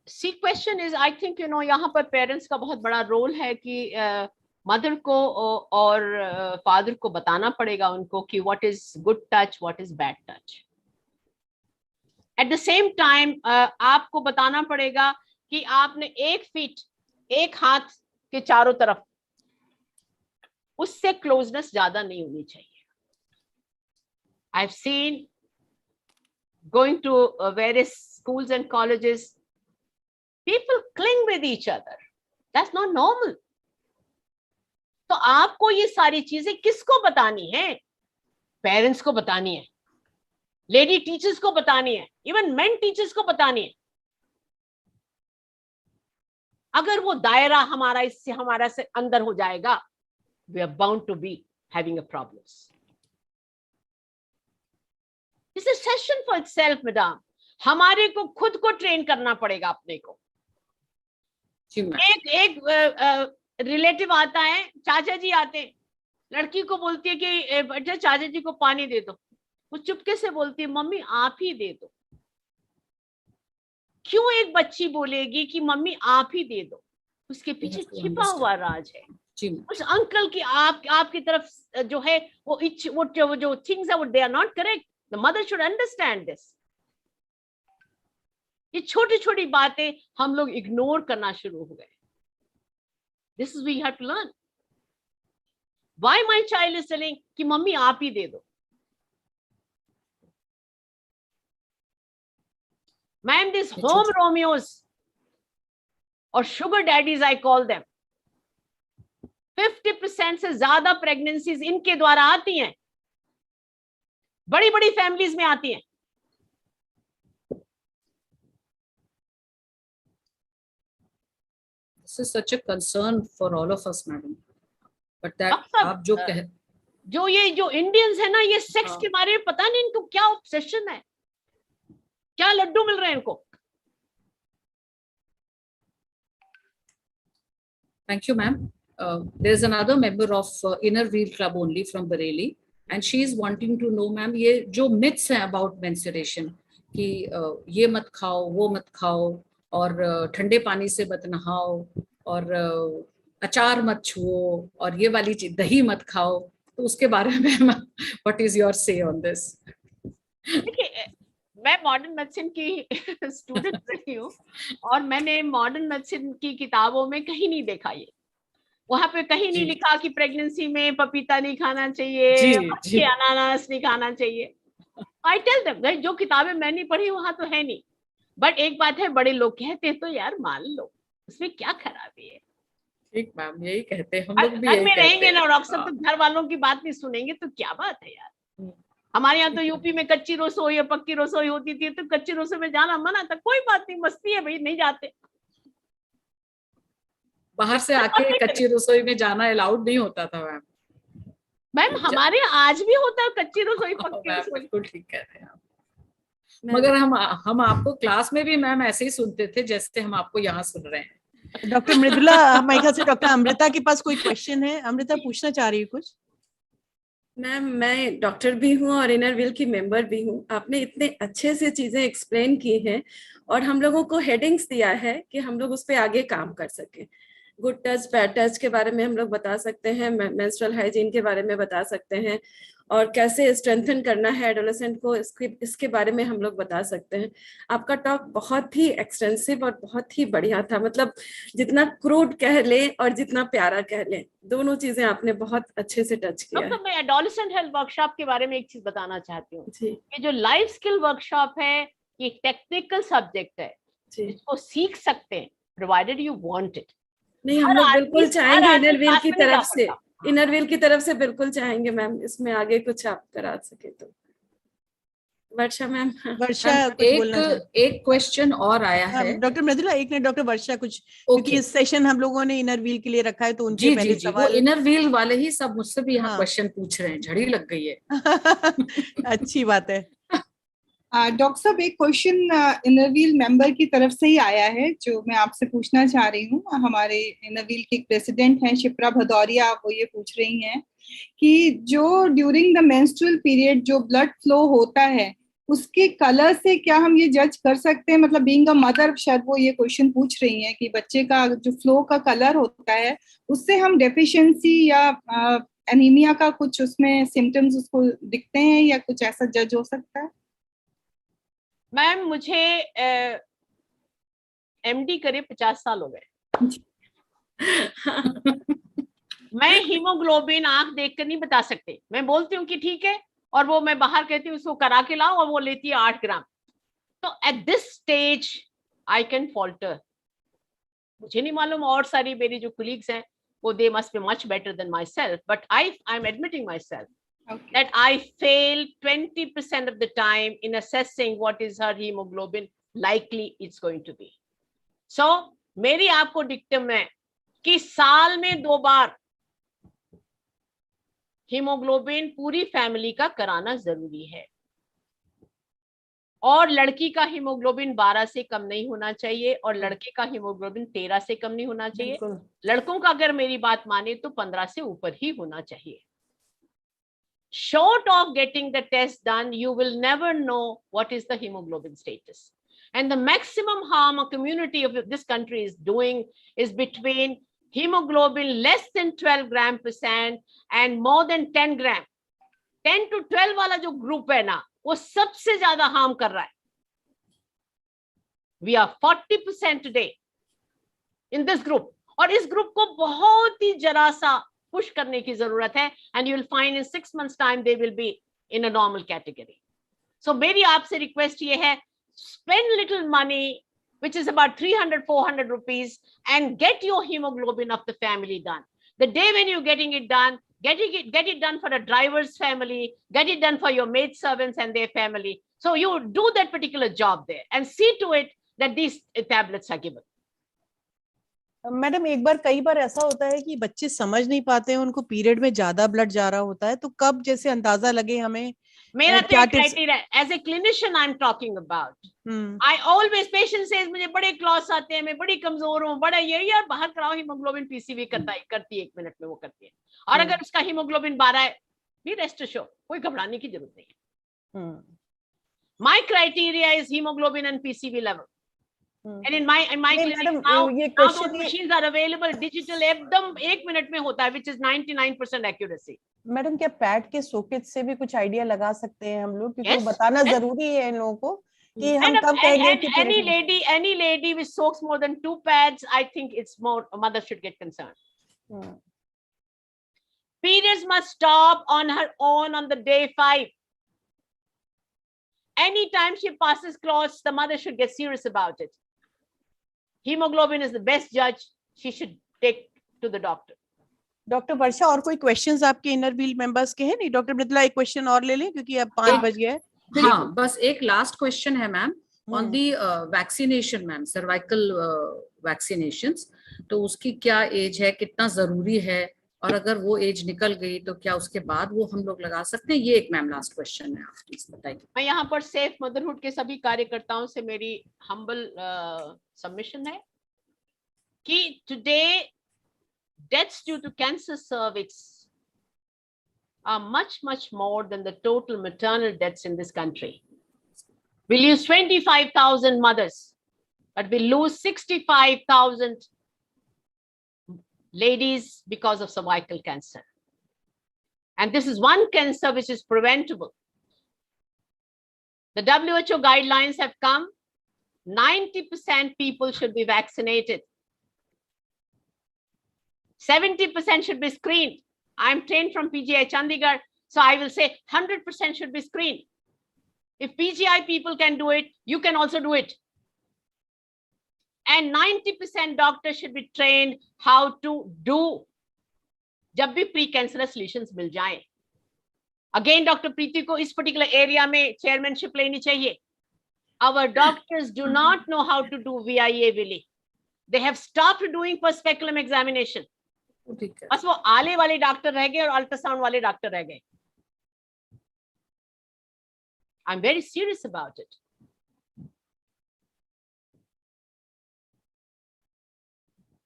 See, question is, I think, you know, यहाँ पर parents का बहुत बड़ा role है कि mother को और father को बताना पड़ेगा उनको कि what is good touch, what is bad touch. At the same time आपको बताना पड़ेगा कि आपने 1 फीट, 1 हाथ के चारों तरफ, उससे क्लोजनेस ज्यादा नहीं होनी चाहिए. I have seen going to various schools and colleges, people cling with each other. That's not normal. तो आपको ये सारी चीजें किसको बतानी है? पेरेंट्स को बतानी है, लेडी टीचर्स को बतानी है, इवन मेन टीचर्स को बतानी है. अगर वो दायरा हमारा से अंदर हो जाएगा, we are bound to be having a problems. It's a session for itself, madam. हमारे को खुद को ट्रेन करना पड़ेगा अपने को. एक रिलेटिव आता है, चाचा जी आते हैं, लड़की को बोलती है कि बेटा चाचा जी को पानी दे दो. वो चुपके से बोलती है मम्मी आप ही दे दो. क्यों एक बच्ची बोलेगी कि मम्मी आप ही दे दो? उसके पीछे छिपा हुआ राज है. उस अंकल की आपकी तरफ जो है वो जो थिंग्स है वो they are not correct. The mother should understand this. ये छोटी छोटी बातें हम लोग इग्नोर करना शुरू हो गए. This is we have to learn. Why my child is telling कि मम्मी आप ही दे दो. मैम, दिस होम रोमियोस और sugar daddies I call them, 50% से ज्यादा प्रेगनेंसीज इनके द्वारा आती हैं, बड़ी बड़ी फैमिलीज में आती हैं. This is such a concern for all of us, madam. But that आप जो ये जो इंडियंस है ना, ये सेक्स के बारे में पता नहीं इनको क्या ऑब्सेशन है, क्या लड्डू मिल रहे हैं इनको. Thank you, ma'am. There is another member of Inner Wheel Club only from Bareilly, and she is wanting to know, ma'am, ये जो myths हैं about menstruation कि ये मत खाओ, वो मत खाओ, और ठंडे पानी से मत नहाओ, और अचार मत छुओ, और ये वाली चीज दही मत खाओ, तो उसके बारे में व्हाट इज योर से ऑन दिस? देखिए, मैं मॉडर्न मेडिसिन की स्टूडेंट रही हूँ और मैंने मॉडर्न मेडिसिन की किताबों में कहीं नहीं देखा ये. वहां पे कहीं नहीं लिखा कि प्रेगनेंसी में पपीता नहीं खाना चाहिए, अनानास नहीं खाना चाहिए. आई टेल देम, जो किताबें मैंने पढ़ी वहां तो है नहीं. बट एक बात है, बड़े लोग कहते हैं तो यार मान लो, उसमें क्या खराबी है. ठीक मैम, यही कहते हैं हम लोग भी. घर में रहेंगे ना डॉक्टर साहब, तो घर वालों की बात नहीं सुनेंगे तो क्या बात है यार. हमारे यहाँ तो यूपी में कच्ची रसोई या पक्की रसोई होती थी, तो कच्ची रसोई में जाना मना था. कोई बात नहीं, मस्ती है भाई, नहीं जाते. बाहर से आके कच्ची रसोई में जाना अलाउड नहीं होता था मैम. मैम हमारे आज भी होता है कच्ची रसोई पक्की रसोई. बिल्कुल ठीक कह रहे हैं आप. मगर हम आपको क्लास में भी मैम ऐसे ही सुनते थे जैसे हम आपको यहाँ सुन रहे हैं. डॉक्टर मृदुला, हमारे ख्याल से डॉक्टर अमृता के पास कोई क्वेश्चन है. अमृता पूछना चाह रही है कुछ? मैम, मैं डॉक्टर भी हूँ और इनर व्हील की मेंबर भी हूँ. आपने इतने अच्छे से चीजें एक्सप्लेन की हैं और हम लोगों को हेडिंग्स दिया है कि हम लोग उस पर आगे काम कर सकें. गुड टच, बैड टच के बारे में हम लोग बता सकते हैं, मेंस्ट्रुअल हाइजीन के बारे में बता सकते हैं, और कैसे स्ट्रेंथन करना है एडोलेसेंट को, इसके बारे में हम लोग बता सकते हैं. आपका टॉक बहुत ही एक्सटेंसिव और बहुत ही बढ़िया था. मतलब जितना क्रूड कह लें और जितना प्यारा कह लें, दोनों चीजें आपने बहुत अच्छे से टच किया है. मैं एडोलेसेंट हेल्थ वर्कशॉप के बारे में एक चीज बताना चाहती हूँ. ये जो लाइफ स्किल वर्कशॉप है, ये टेक्निकल सब्जेक्ट है, इसको सीख सकते हैं प्रोवाइडेड यू वांट इट. नहीं, हम लोग बिल्कुल चाहेंगे इनर व्हील की तरफ से, इनर व्हील की तरफ से बिल्कुल चाहेंगे मैम, इसमें आगे कुछ आप करा सके तो. वर्षा मैम, एक क्वेश्चन और आया है. डॉक्टर मृदुला, एक मिनट. डॉक्टर वर्षा कुछ, क्योंकि इस सेशन हम लोगों ने इनर व्हील के लिए रखा है, तो उनके पहले सवाल. वो इनर व्हील वाले ही सब मुझसे भी यहाँ क्वेश्चन पूछ रहे हैं. झड़ी लग गई है. अच्छी बात है. डॉक्टर साहब, एक क्वेश्चन इनरव्हील मेंबर की तरफ से ही आया है जो मैं आपसे पूछना चाह रही हूँ. हमारे इनरव्हील के प्रेसिडेंट हैं शिप्रा भदौरिया, वो ये पूछ रही हैं कि जो ड्यूरिंग द मेंस्ट्रुअल पीरियड जो ब्लड फ्लो होता है उसके कलर से क्या हम ये जज कर सकते हैं, मतलब बीइंग अ मदर शायद वो ये क्वेश्चन पूछ रही हैं कि बच्चे का जो फ्लो का कलर होता है उससे हम डेफिशिएंसी या एनीमिया का कुछ उसमें सिम्टम्स उसको दिखते हैं या कुछ ऐसा जज हो सकता है? मैम, मुझे एमडी करे 50 साल हो गए. मैं हीमोग्लोबिन आंख देखकर नहीं बता सकते. मैं बोलती हूँ कि ठीक है, और वो मैं बाहर कहती हूँ उसको करा के लाओ, और वो लेती है 8 ग्राम. तो at this stage I can falter. मुझे नहीं मालूम और सारी मेरी जो कुलीग्स हैं वो they must be much better than my self, but I am admitting my self that I fail 20% of the time in assessing what is her hemoglobin likely it's going to be. So मेरी आपको dictum है कि साल में 2 बार haemoglobin पूरी family का कराना जरूरी है, और लड़की का हीमोग्लोबिन 12 से कम नहीं होना चाहिए और लड़के का हीमोग्लोबिन 13 से कम नहीं होना चाहिए. लड़कों का अगर मेरी बात माने तो 15 से ऊपर ही होना चाहिए. Short of getting the test done, you will never know what is the hemoglobin status. And the maximum harm a community of this country is doing is between hemoglobin less than 12 gram percent and more than 10 gram. 10 to 12 वाला जो group है ना, वो सबसे ज्यादा harm कर रहा है. We are 40% today in this group. और इस ग्रुप को बहुत ही जरा सा पुश करने की जरूरत है, and you will find in 6 months time they will be in a normal category. So मेरी आपसे रिक्वेस्ट ये है, spend little money which is about 300-400 rupees and get your hemoglobin of the family done. The day when you're getting it done, get it done for a driver's family, get it done for your maid servants and their family. So you do that particular job there and see to it that these tablets are given. Madam, एक बार कई बार ऐसा होता है कि बच्चे समझ नहीं पाते हैं, उनको पीरियड में ज्यादा ब्लड जा रहा होता है, तो कब जैसे अंदाजा लगे हमें? मेरा तो एक criteria, as a clinician I am talking about, I always, patient says मुझे बड़े क्लॉट्स आते हैं, मैं बड़ी कमजोर हूँ, बड़ा ये यार बाहर कराओ हीमोग्लोबिन, पीसीवी करती है 1 मिनट में वो करती है. और अगर उसका हीमोग्लोबिन 12 है, भी रेस्ट एश्योर्ड, कोई घबराने की जरूरत नहीं है. My criteria is haemoglobin and PCV level. And in my clinic now those machines are available digital, एकदम 1 मिनट में होता है, which is 99% accuracy. मैडम, क्या पैड के सॉकेट से भी कुछ आइडिया लगा सकते हैं हम लोग, क्योंकि बताना जरूरी है इन लोगों को कि हम कब कहेंगे कि any lady which soaks more than 2 pads, I think it's more, a mother should get concerned. Periods must stop on her own on the day 5. Anytime she passes clots, the mother should get serious about it. Hemoglobin is the best judge. She should take to the doctor. Doctor Varsha, और कोई questions आपके inner wheel members के हैं? नहीं doctor Mridula, एक question और ले लें क्योंकि अब 5 बज गए. हाँ, बस एक लास्ट क्वेश्चन है ma'am on the vaccination ma'am, cervical vaccinations. तो उसकी क्या एज है, कितना जरूरी है, और अगर वो एज निकल गई तो क्या उसके बाद वो हम लोग लगा सकते हैं? ये एक मैम लास्ट क्वेश्चन है, आप प्लीज बताइए. मैं यहाँ पर सेफ मदरहुड के सभी कार्यकर्ताओं से मेरी हम्बल सबमिशन है कि today deaths due to cancer cervix are much more than the total maternal deaths in this country. We lose 25,000 mothers, but we lose 65,000 ladies because of cervical cancer. And this is one cancer which is preventable. The WHO guidelines have come. 90% people should be vaccinated. 70% should be screened. I'm trained from PGI Chandigarh, so I will say 100% should be screened. If PGI people can do it, you can also do it. And 90% doctors should be trained how to do जब भी pre-cancerous solutions मिल जाएं. Again, Dr. Preeti को इस particular area में chairmanship लेनी चाहिए. Our doctors do not know how to do VIA Willy. They have stopped doing per speculum examination. बस वो आले वाले डॉक्टर रह गए और अल्ट्रासाउंड वाले डॉक्टर रह गए. I'm very serious about it.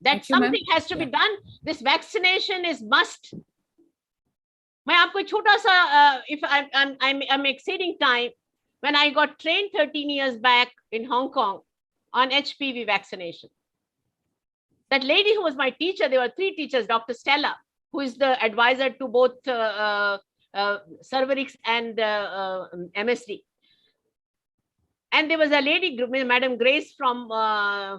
That something has to be done. This vaccination is must. मैं आपको छोटा सा, if I'm exceeding time, when I got trained 13 years back in Hong Kong on HPV vaccination. That lady who was my teacher, there were 3 teachers, Dr. Stella, who is the advisor to both Cervarix and MSD. And there was a lady, Madam Grace from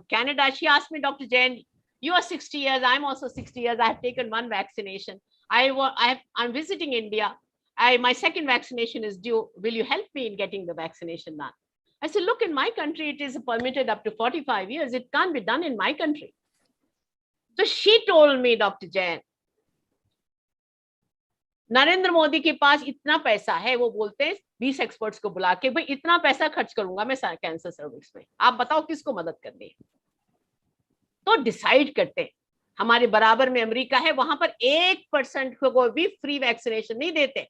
Canada. She asked me, Dr. Jain, you are 60 years, I'm also 60 years. I have taken 1 vaccination. I'm visiting India. My 2nd vaccination is due. Will you help me in getting the vaccination done? I said, look, in my country, it is permitted up to 45 years. It can't be done in my country. So she told me, Dr. Jain, Narendra Modi के पास इतना पैसा है, वो बोलते हैं 20 experts को बुला के, भाई इतना पैसा खर्च करूंगा मैं कैंसर सर्विस में, आप बताओ किसको मदद करनी है। तो डिसाइड करते हैं। हमारे बराबर में अमेरिका है, वहां पर 1% को भी फ्री वैक्सीनेशन नहीं देते।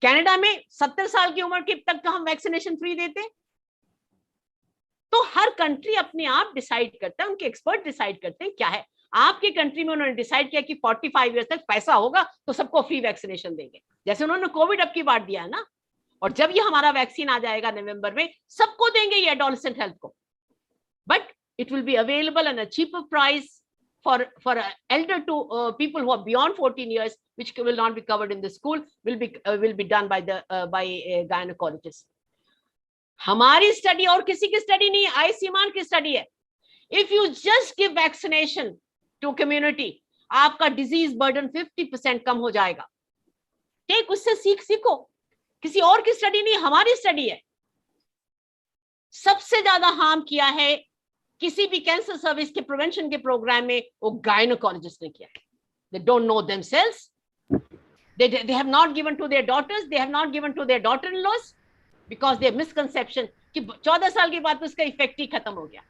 कनाडा में 70 साल की उम्र के तक का हम वैक्सीनेशन फ्री देते। तो हर कंट्री अपने आप डिसाइड करता है, उनके एक्सपर्ट डिसाइड करते हैं क्या है। आपके कंट्री में उन्होंने डिसाइड किया कि 45 ईयर्स तक पैसा होगा तो सबको फ्री वैक्सीनेशन देंगे, जैसे उन्होंने कोविड अब की बार दिया है ना। और जब ये हमारा वैक्सीन आ जाएगा नवंबर में, सबको देंगे ये एडोलेसेंट हेल्थ को, but it will be available at a cheaper price for elder to people who are beyond 14 years, which will not be covered in the school, will be done by a gynecologist. हमारी study और किसी की study नहीं है, ICMR की study है। If you just give vaccination to community, आपका disease burden 50% कम हो जाएगा। टेक उससे सीखो, किसी और की स्टडी नहीं, हमारी स्टडी है। सबसे ज्यादा हार्म किया है किसी भी कैंसर सर्विस के प्रिवेंशन के प्रोग्राम में वो गायनोकोलॉजिस्ट ने किया। They don't know themselves. They have not given to their daughters. They have not given to their daughter-in-laws because they have misconception कि 14 साल के बाद तो इसका इफेक्ट ही खत्म हो गया।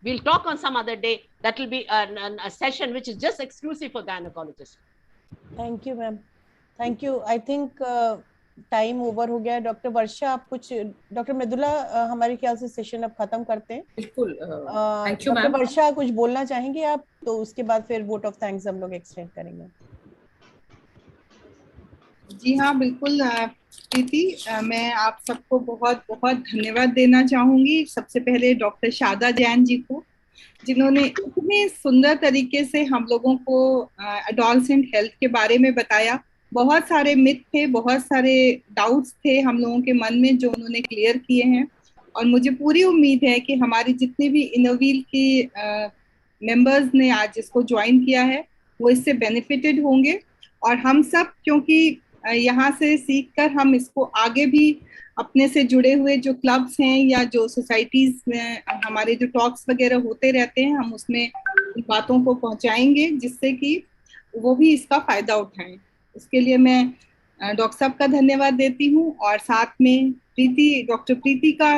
We'll talk on some other day. That will be a session which is just exclusive for gynecologists. Thank you, ma'am. Thank you. I think time over हो गया। डॉक्टर वर्षा, आप कुछ, डॉक्टर मृदुला, हमारे ख्याल से सेशन अब खत्म करते हैं। बिल्कुल, थैंक यू मैम। डॉक्टर वर्षा कुछ बोलना चाहेंगे आप, तो उसके बाद फिर वोट ऑफ थैंक्स हम लोग एक्सटेंड करेंगे। जी हाँ, बिल्कुल प्रीति, मैं आप सबको बहुत बहुत धन्यवाद देना चाहूंगी। सबसे पहले डॉक्टर शादा जैन जी को, जिन्होंने इतने सुंदर तरीके से हम लोगों को एडोलेसेंट हेल्थ के बारे में बताया। बहुत सारे मिथ थे, बहुत सारे डाउट्स थे हम लोगों के मन में, जो उन्होंने क्लियर किए हैं। और मुझे पूरी उम्मीद है कि हमारी जितने भी इनोवील की मेंबर्स ने आज इसको ज्वाइन किया है वो इससे बेनिफिटेड होंगे। और हम सब, क्योंकि यहाँ से सीखकर हम इसको आगे भी अपने से जुड़े हुए जो क्लब्स हैं या जो सोसाइटीज में हमारे जो टॉक्स वगैरह होते रहते हैं, हम उसमें बातों को पहुंचाएंगे जिससे कि वो भी इसका फायदा उठाएं। इसके लिए मैं डॉक्टर साहब का धन्यवाद देती हूँ और साथ में डॉक्टर प्रीति का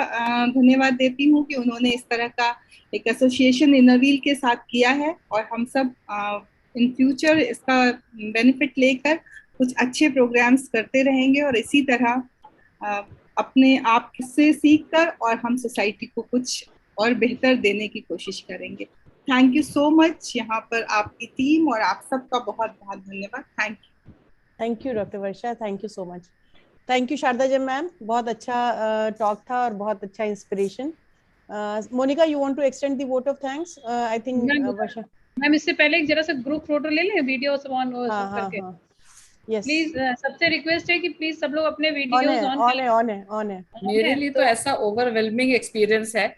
धन्यवाद देती हूँ कि उन्होंने इस तरह का एक एसोसिएशन इनोवील के साथ किया है। और हम सब इन फ्यूचर इसका बेनिफिट लेकर कुछ अच्छे प्रोग्राम्स करते रहेंगे और इसी तरह अपने आप से सीखकर और हम सोसाइटी को कुछ और बेहतर देने की कोशिश करेंगे। Thank you so much. यहाँ पर आपकी टीम और आप सबका बहुत बहुत धन्यवाद। Thank you. Thank you doctor Varsha, thank you so much. Thank you Sharda ji ma'am, बहुत अच्छा टॉक था और बहुत अच्छा inspiration. Monica, you want to extend the vote of thanks? I think Varsha ma'am, इससे पहले एक जरा सा ग्रुप फोटो ले लें, वीडियो ऑन करके। यस, प्लीज सबसे रिक्वेस्ट है कि प्लीज सब लोग अपने वीडियोस ऑन है। मेरे लिए तो ऐसा ओवरवेलमिंग एक्सपीरियंस है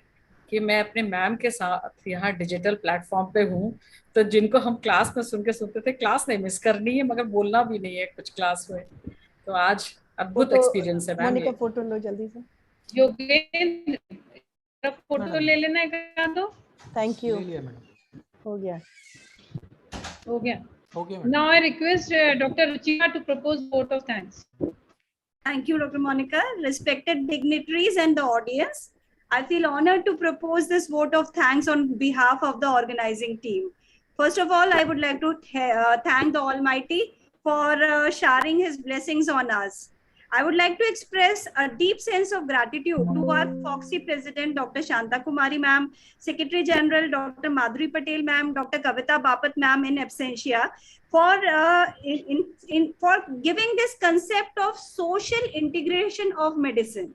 कि मैं अपने मैम के साथ यहाँ डिजिटल प्लेटफॉर्म पे हूँ। तो जिनको हम क्लास में सुनते थे, क्लास नहीं मिस करनी है मगर बोलना भी नहीं है कुछ क्लास में। तो आज अद्भुत एक्सपीरियंस है मैम। मोनिका फोटो लो जल्दी से। योगेंद्र फोटो ले लेना है तो। Thank you. हो गया। Now I request Dr. Ruchika to propose vote of thanks. Thank you, Dr. Monica. Respected dignitaries and the audience, I feel honored to propose this vote of thanks on behalf of the organizing team. First of all, I would like to thank the Almighty for showering His blessings on us. I would like to express a deep sense of gratitude to our Foxy President, Dr. Shanta Kumari ma'am, Secretary General, Dr. Madhuri Patel ma'am, Dr. Kavita Bapat ma'am in absentia, for for giving this concept of social integration of medicine.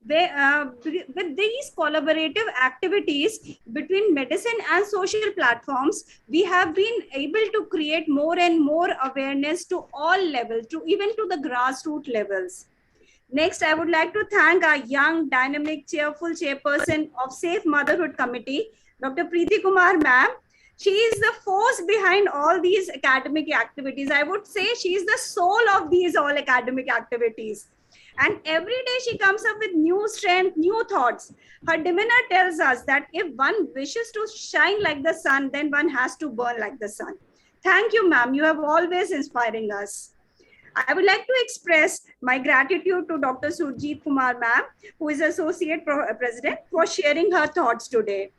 With these collaborative activities between medicine and social platforms, we have been able to create more and more awareness to all levels, even to the grassroots levels. Next, I would like to thank our young, dynamic, cheerful chairperson of Safe Motherhood Committee, Dr. Preeti Kumar ma'am. She is the force behind all these academic activities. I would say she is the soul of these all academic activities. And every day she comes up with new strength, new thoughts. Her demeanor tells us that if one wishes to shine like the sun, then one has to burn like the sun. Thank you, ma'am. You have always inspiring us. I would like to express my gratitude to Dr. Surjit Kumar ma'am, who is Associate President, for sharing her thoughts today.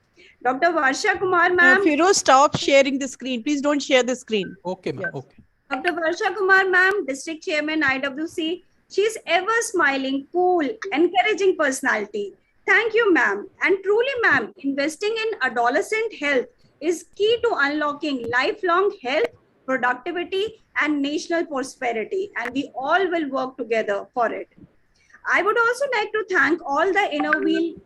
Dr. Varsha Kumar ma'am. Firoz, stop sharing the screen. Please don't share the screen. Okay, ma'am. Yes. Okay. Dr. Varsha Kumar ma'am, District Chairman, IWC. She is ever smiling, cool, encouraging personality. Thank you, ma'am. And truly, ma'am, investing in adolescent health is key to unlocking lifelong health, productivity, and national prosperity. And we all will work together for it. I would also like to thank all the Inner Wheel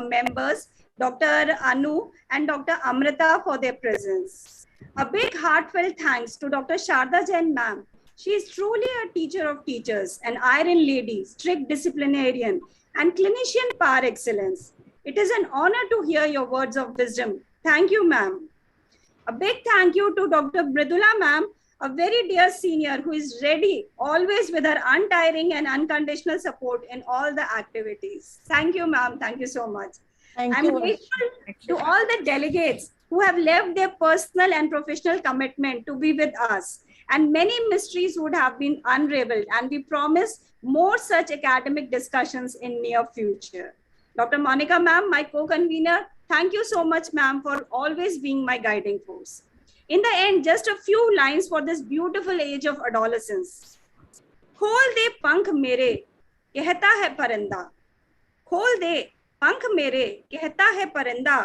members, Dr. Anu and Dr. Amrita, for their presence. A big heartfelt thanks to Dr. Sharda Jain ma'am. She is truly a teacher of teachers, an iron lady, strict disciplinarian, and clinician par excellence. It is an honor to hear your words of wisdom. Thank you, ma'am. A big thank you to Dr. Mridula ma'am, a very dear senior who is ready always with her untiring and unconditional support in all the activities. Thank you, ma'am. Thank you so much. Thank I'm you. grateful to all the delegates who have left their personal and professional commitment to be with us. And many mysteries would have been unraveled, and we promise more such academic discussions in near future. Dr. Monica ma'am, my co-convener, thank you so much, ma'am, for always being my guiding force. In the end, just a few lines for this beautiful age of adolescence. खोल दे पंख मेरे, कहता है परिंदा. खोल दे पंख मेरे, कहता है परिंदा.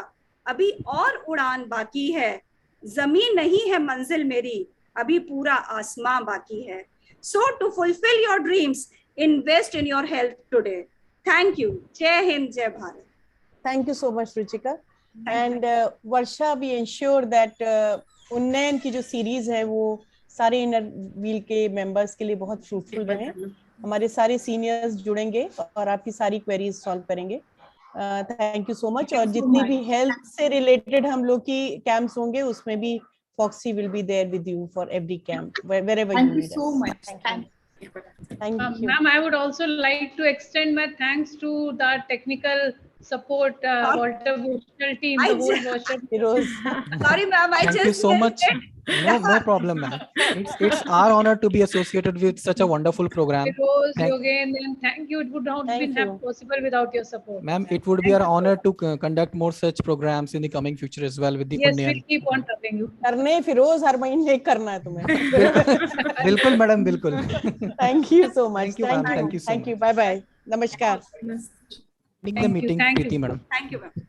अभी और उड़ान बाकी है. जमीन नहीं है मंजिल मेरी. अभी पूरा आसमां बाकी है. So to fulfill your dreams, invest in your health today. Thank you. Jai Hind, Jai Bharat. Thank you so much, Ruchika. And Varsha, we ensure that उन्नयन की जो सीरीज है वो सारे इनर व्हील के मेंबर्स के लिए बहुत फ्रूटफुल रहे. हमारे सारे सीनियर्स जुड़ेंगे और आपकी सारी क्वेरीज सॉल्व करेंगे. Thank you so much. और जितनी भी हेल्थ से रिलेटेड हम लोग की कैंप्स होंगे उसमें भी Foxy will be there with you for every camp, wherever you need us. Thank you so much. Thank you. Ma'am, I would also like to extend my thanks to the technical support, Walter Bushnell team, the whole Walter. Sorry, ma'am, Thank you so much. No problem, ma'am. It's our honor to be associated with such a wonderful program. And thank you. It would not have been possible without your support. Ma'am, it would be our honor to conduct more such programs in the coming future as well with the Yes, Unnayan. we'll keep on talking you. करने फिरोज हर महीने करना है तुम्हें. बिल्कुल madam बिल्कुल. Thank you so much. Thank you, ma'am. Thank you so much. Thank you. Bye bye. Namaskar. The meeting, Preeti madam. Thank you, ma'am.